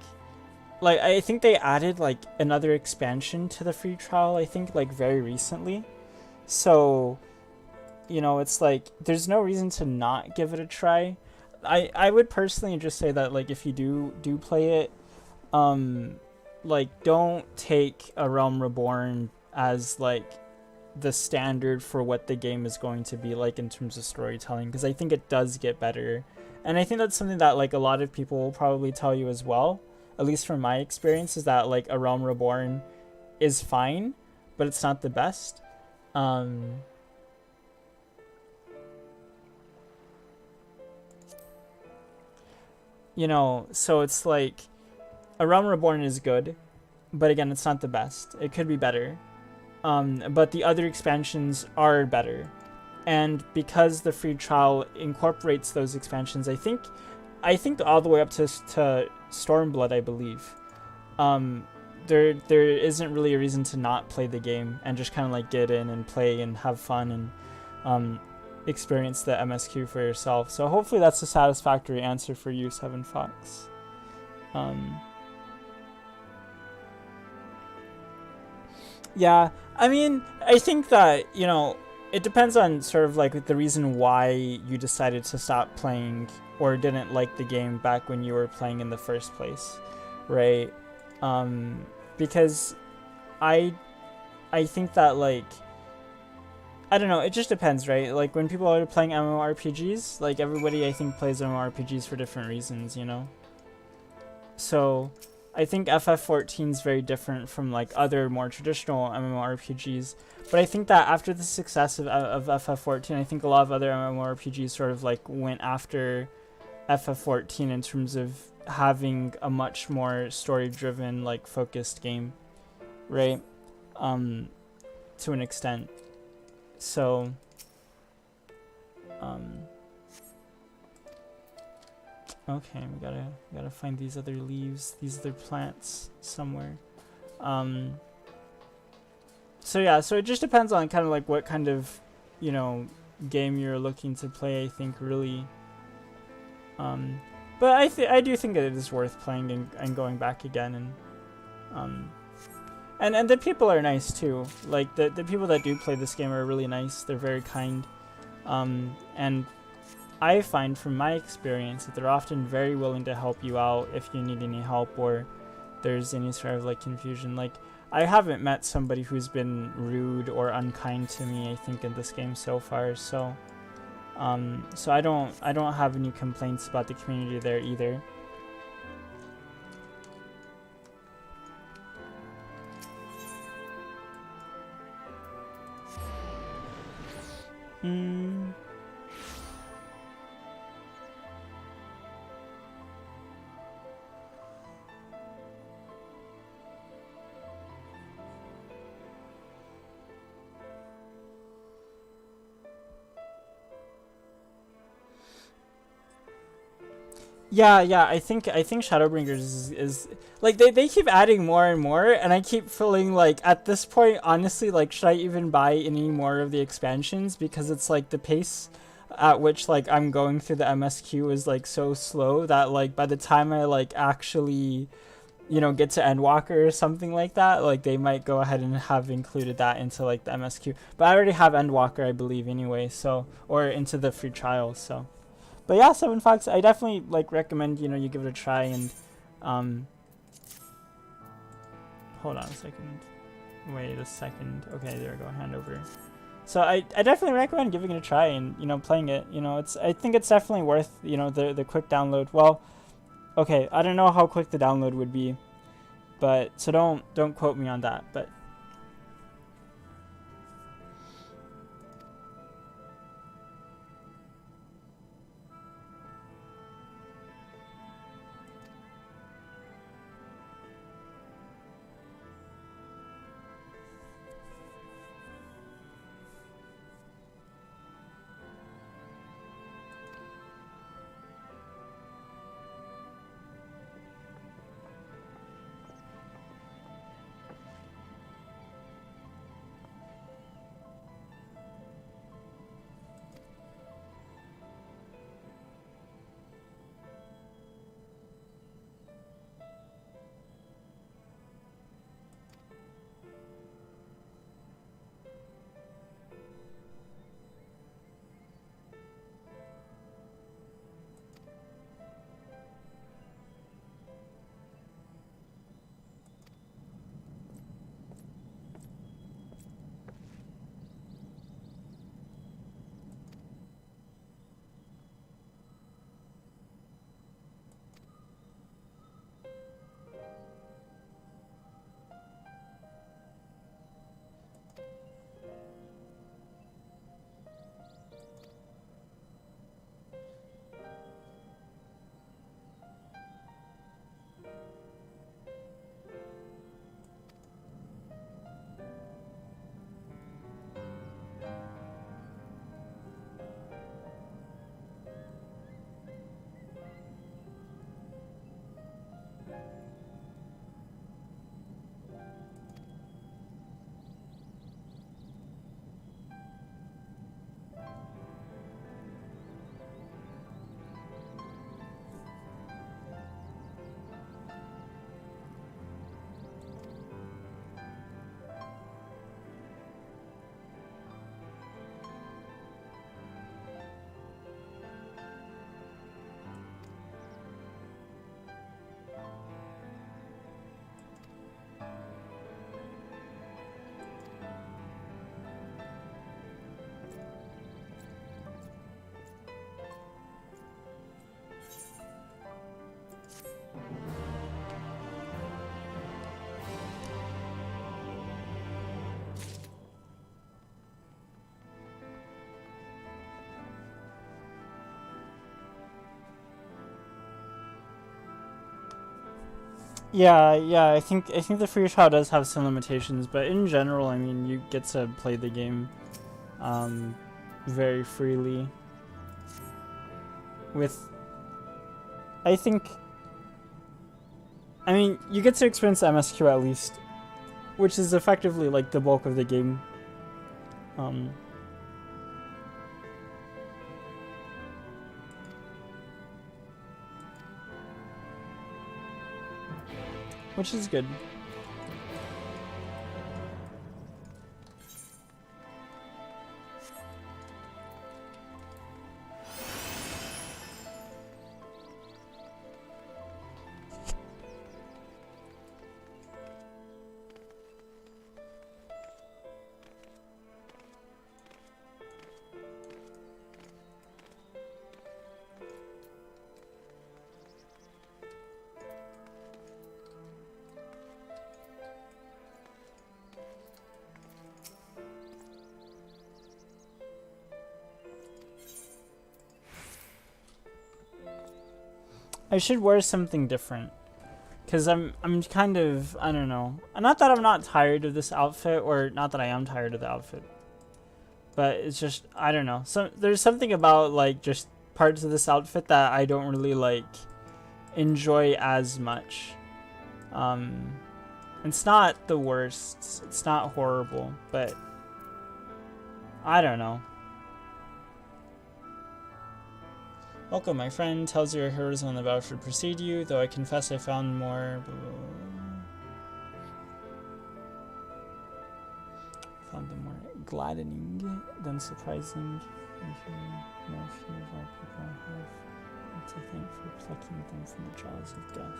I think they added like another expansion to the free trial, I think like very recently. So, you know, it's like there's no reason to not give it a try. I would personally just say that like if you do play it, like don't take A Realm Reborn as like the standard for what the game is going to be like in terms of storytelling, because I think it does get better. And I think that's something that like a lot of people will probably tell you as well, at least from my experience, is that like A Realm Reborn is fine, but it's not the best. You know, so it's like A Realm Reborn is good, but again, it's not the best. It could be better. But the other expansions are better. And because the free trial incorporates those expansions, I think all the way up to Stormblood, I believe, there isn't really a reason to not play the game and just kind of like get in and play and have fun and experience the MSQ for yourself. So hopefully that's a satisfactory answer for you, Seven Fox. Yeah, I mean, I think that, you know, it depends on sort of like the reason why you decided to stop playing or didn't like the game back when you were playing in the first place, right? Because I think that like, I don't know, it just depends, right? Like when people are playing MMORPGs, like everybody I think plays MMORPGs for different reasons, you know? So I think FF14 is very different from like other more traditional MMORPGs, but I think that after the success of FF14, I think a lot of other MMORPGs sort of like went after FF14 in terms of having a much more story-driven, like focused game, right? To an extent. So, okay, we gotta find these other leaves, these other plants somewhere. So yeah, so it just depends on kind of like what kind of, you know, game you're looking to play, I think, really. But I do think that it is worth playing and going back again, and the people are nice too. Like the people that do play this game are really nice. They're very kind, and I find from my experience that they're often very willing to help you out if you need any help or there's any sort of like confusion. Like I haven't met somebody who's been rude or unkind to me, I think, in this game so far. So so I don't have any complaints about the community there either. Mm. Yeah, I think Shadowbringers is like they keep adding more and more, and I keep feeling like at this point, honestly, like should I even buy any more of the expansions, because it's like the pace at which like I'm going through the MSQ is like so slow that like by the time I like actually get to Endwalker or something like that, like they might go ahead and have included that into like the MSQ. But I already have Endwalker, I believe, anyway, so or into the free trial, so. But yeah, Seven Fox, I definitely like recommend you give it a try, and hold on a second. Wait a second. Okay, there we go. Hand over. So I definitely recommend giving it a try and playing it. I think it's definitely worth the quick download. Well, okay, I don't know how quick the download would be, but so don't quote me on that. But yeah, I think the free trial does have some limitations, but in general, I mean, you get to play the game very freely. I think, I mean, you get to experience MSQ at least, which is effectively like the bulk of the game. Which is good. I should wear something different. Because I'm kind of, I don't know. Not that I'm not tired of this outfit, or not that I am tired of the outfit. But it's just, I don't know. There's something about, like, just parts of this outfit that I don't really, like, enjoy as much. It's not the worst. It's not horrible, but I don't know. Welcome, my friend. Tells your heroism on the vow should precede you, though I confess I found more. Found them more gladdening than surprising. More few of our people have to thank for plucking them from the jaws of death.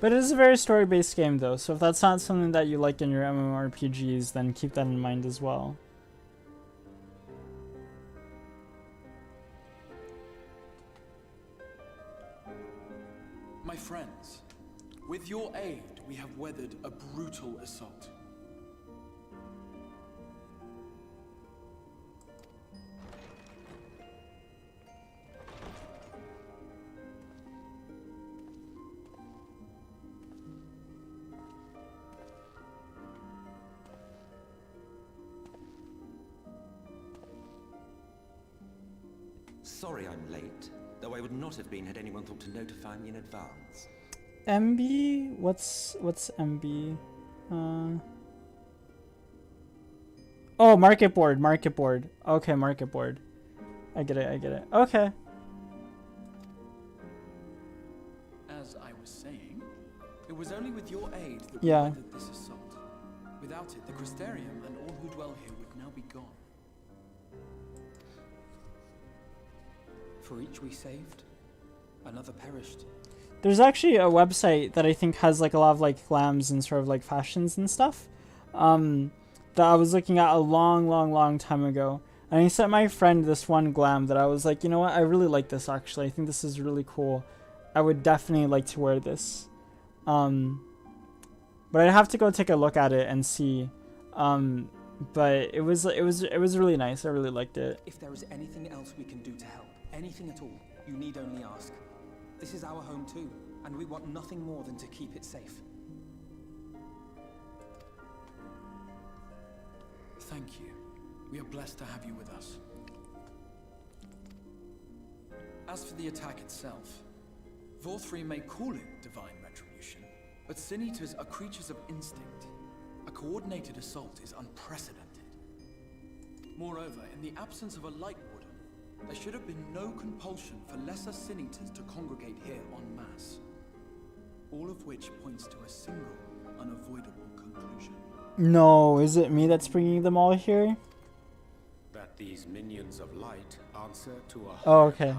But it is a very story-based game, though, so if that's not something that you like in your MMORPGs, then keep that in mind as well. My friends, with your aid, we have weathered a brutal assault. Sorry I'm late, though I would not have been had anyone thought to notify me in advance. MB? What's MB? Oh, market board. Okay, market board. I get it. Okay. As I was saying, it was only with your aid that Yeah. we weathered this assault. Without it, the Crystarium and all who dwell here would now be gone. For each we saved, another perished. There's actually a website that I think has like a lot of like glams and sort of like fashions and stuff that I was looking at a long time ago. And I sent my friend this one glam that I was like, you know what, I really like this actually. I think this is really cool. I would definitely like to wear this. But I'd have to go take a look at it and see. But it was really nice. I really liked it. If there is anything else we can do to help, anything at all, you need only ask. This is our home too, and we want nothing more than to keep it safe. Thank you. We are blessed to have you with us. As for the attack itself, Vorthri may call it divine retribution, but Sin Eaters are creatures of instinct. A coordinated assault is unprecedented. Moreover, in the absence of a light warden, there should have been no compulsion for lesser Sin Eaters to congregate here en masse. All of which points to a single, unavoidable conclusion. No, is it me that's bringing them all here? That these minions of light answer to a Oh, okay.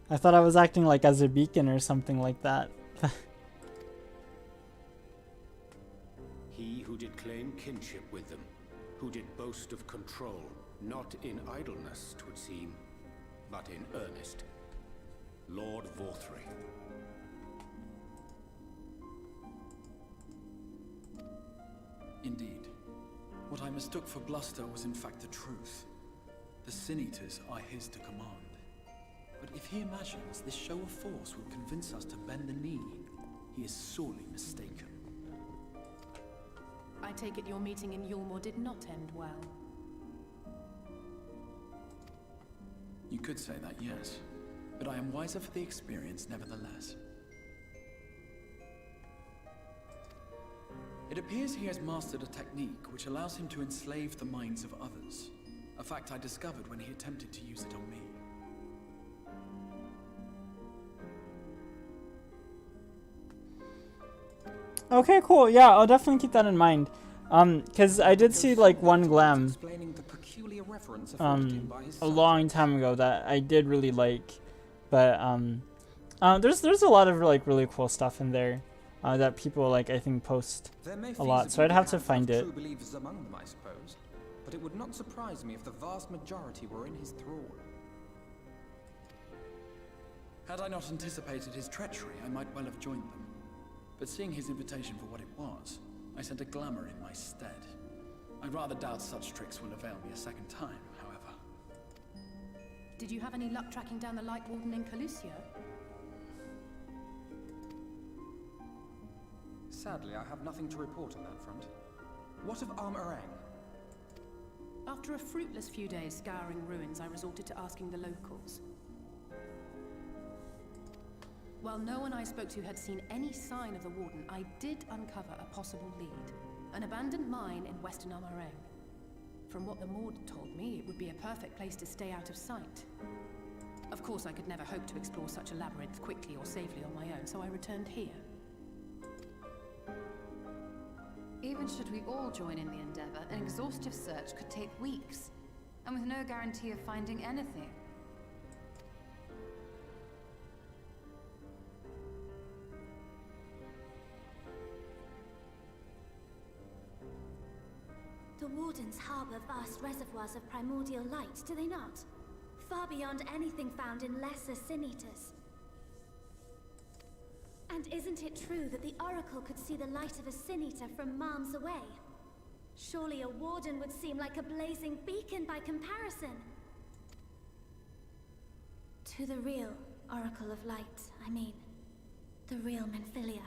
I thought I was acting like as a beacon or something like that. He who did claim kinship with them, who did boast of control, not in idleness, 'twould seem, but in earnest. Lord Vorthri. Indeed. What I mistook for bluster was in fact the truth. The Sin Eaters are his to command. But if he imagines this show of force will convince us to bend the knee, he is sorely mistaken. I take it your meeting in Yulmore did not end well. You could say that, yes. But I am wiser for the experience nevertheless. It appears he has mastered a technique which allows him to enslave the minds of others. A fact I discovered when he attempted to use it on me. Okay, cool. Yeah, I'll definitely keep that in mind. Cause I did see like one glam, Explaining the peculiar reverence afforded him by his a long time ago that I did really like, but there's a lot of like really cool stuff in there, that people like I think post There may a lot. So feasibly I'd be have to a handful find of it. true believers among them, I suppose, but it would not surprise me if the vast majority were in his thrall. Had I not anticipated his treachery, I might well have joined them. But seeing his invitation for what it was, I sent a glamour in my stead. I rather doubt such tricks will avail me a second time, however. Did you have any luck tracking down the Light Warden in Calusio? Sadly, I have nothing to report on that front. What of Armorang? After a fruitless few days scouring ruins, I resorted to asking the locals. While no one I spoke to had seen any sign of the Warden, I did uncover a possible lead. An abandoned mine in western Armorang. From what the Maud told me, it would be a perfect place to stay out of sight. Of course, I could never hope to explore such a labyrinth quickly or safely on my own, so I returned here. Even should we all join in the endeavor, an exhaustive search could take weeks, and with no guarantee of finding anything. The Wardens harbour vast reservoirs of primordial light, do they not? Far beyond anything found in lesser sin-eaters. And isn't it true that the Oracle could see the light of a sin-eater from miles away? Surely a Warden would seem like a blazing beacon by comparison. To the real Oracle of Light, I mean. The real Menphilia.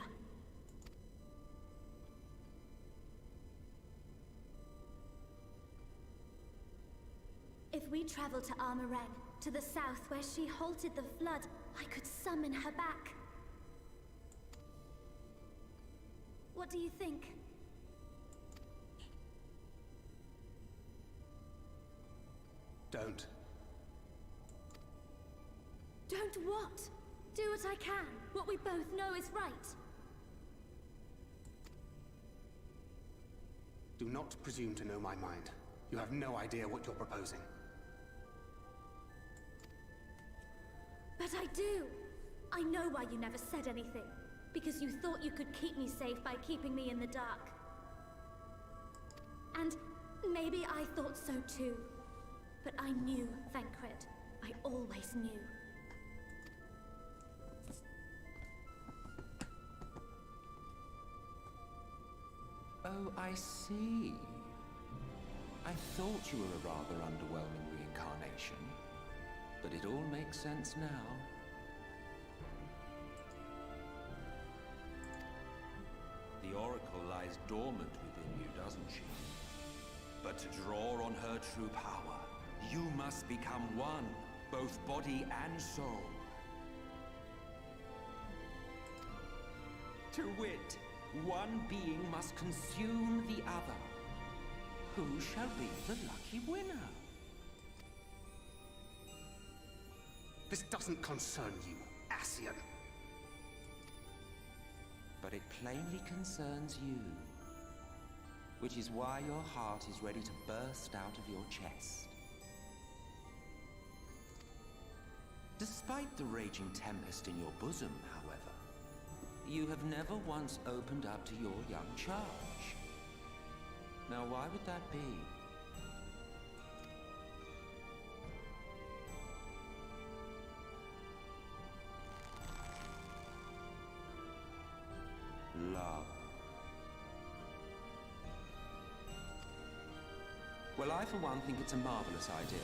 If we travel to Armorang, to the south where she halted the flood, I could summon her back. What do you think? Don't. Don't what? Do what I can. What we both know is right. Do not presume to know my mind. You have no idea what you're proposing. But I do! I know why you never said anything. Because you thought you could keep me safe by keeping me in the dark. And maybe I thought so too. But I knew, Thancred. I always knew. Oh, I see. I thought you were a rather underwhelming reincarnation. But it all makes sense now. The Oracle lies dormant within you, doesn't she? But to draw on her true power, you must become one, both body and soul. To wit, one being must consume the other. Who shall be the lucky winner? This doesn't concern you, Ascian. But it plainly concerns you. Which is why your heart is ready to burst out of your chest. Despite the raging tempest in your bosom, however, you have never once opened up to your young charge. Now, why would that be? Love. Well, I for one think it's a marvelous idea.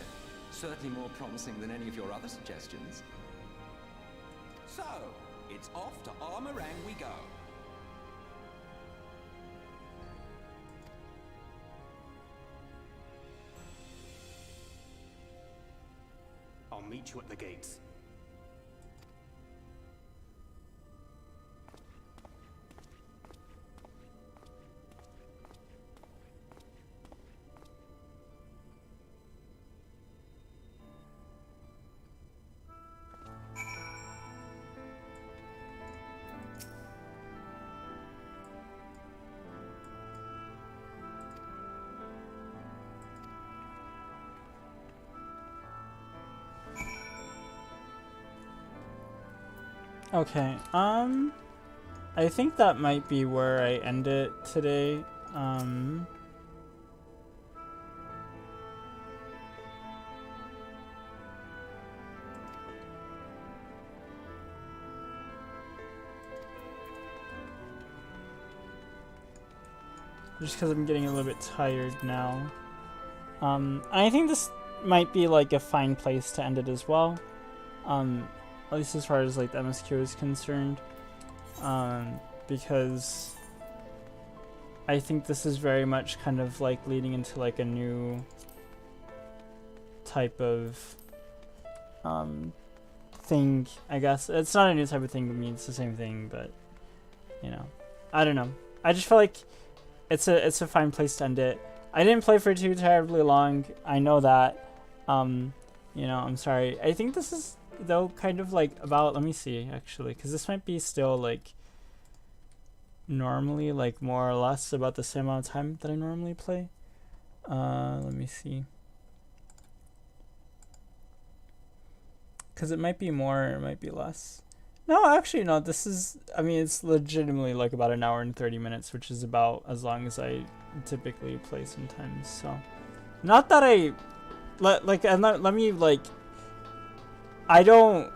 Certainly more promising than any of your other suggestions. So, it's off to Armorang we go. I'll meet you at the gates. Okay, I think that might be where I end it today. Just because I'm getting a little bit tired now. I think this might be like a fine place to end it as well. At least as far as like the MSQ is concerned. Because I think this is very much kind of like leading into like a new type of thing, I guess. It's not a new type of thing to me, it's the same thing, but you know, I don't know. I just feel like it's a fine place to end it. I didn't play for too terribly long, I know that. You know, I'm sorry. I think this is though kind of like about, let me see actually, because this might be still like normally like more or less about the same amount of time that I normally play. Let me see, because it might be more, it might be less. No, actually no, this is, I mean, it's legitimately like about an hour and 30 minutes, which is about as long as I typically play sometimes. So not that I let me like, I don't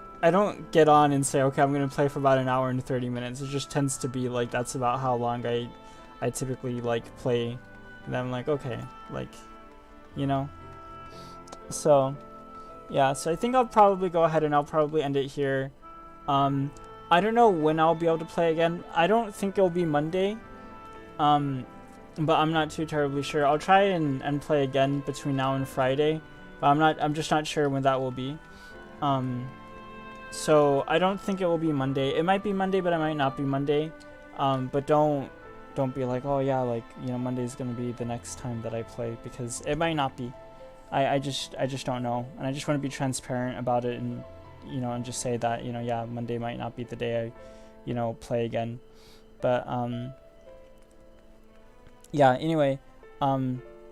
get on and say, okay, I'm gonna play for about an hour and 30 minutes. It just tends to be like that's about how long I typically like play, and I'm like, okay, like, you know. So yeah, so I think I'll probably go ahead and I'll probably end it here. I don't know when I'll be able to play again. I don't think it'll be Monday, but I'm not too terribly sure. I'll try and play again between now and Friday, but I'm just not sure when that will be. So I don't think it will be Monday. It might be Monday, but it might not be Monday. But don't be like, oh yeah, like, you know, Monday is gonna be the next time that I play, because it might not be. I just don't know, and I just want to be transparent about it, and you know, and just say that, you know, yeah, Monday might not be the day I, you know, play again. But yeah, anyway,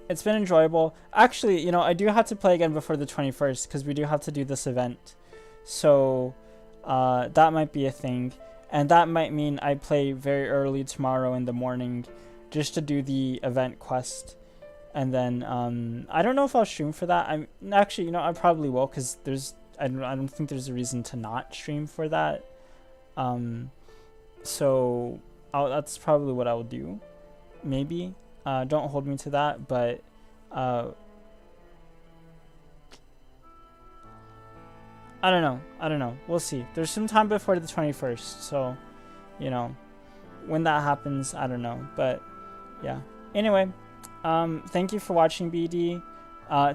it's been enjoyable. Actually, you know, I do have to play again before the 21st, because we do have to do this event. So that might be a thing, and that might mean I play very early tomorrow in the morning just to do the event quest. And then I don't know if I'll stream for that. I'm actually, you know, I probably will, because I don't think there's a reason to not stream for that. So that's probably what I'll do. Maybe. Don't hold me to that, but I don't know. We'll see. There's some time before the 21st, so, you know, when that happens, I don't know. But yeah. Anyway, thank you for watching, BD.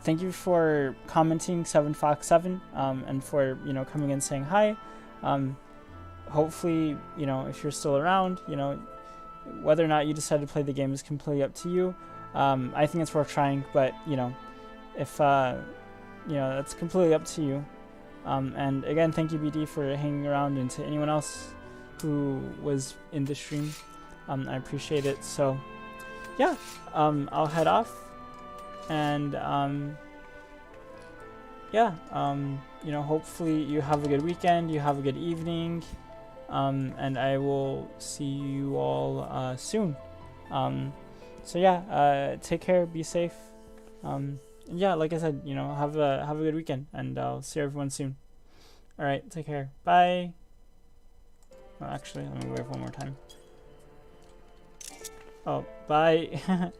Thank you for commenting, 7Fox7, and for, you know, coming and saying hi. Hopefully, you know, if you're still around, you know, whether or not you decide to play the game is completely up to you. I think it's worth trying, but, you know, if, you know, that's completely up to you. And again, thank you, BD, for hanging around, and to anyone else who was in the stream. I appreciate it. So, yeah, I'll head off. And yeah, you know, hopefully you have a good weekend, you have a good evening, and I will see you all soon. So yeah, take care, be safe. Yeah, like I said, you know, have a good weekend, and I'll see everyone soon. All right, take care. Bye. Well, actually, let me wave one more time. Oh, bye.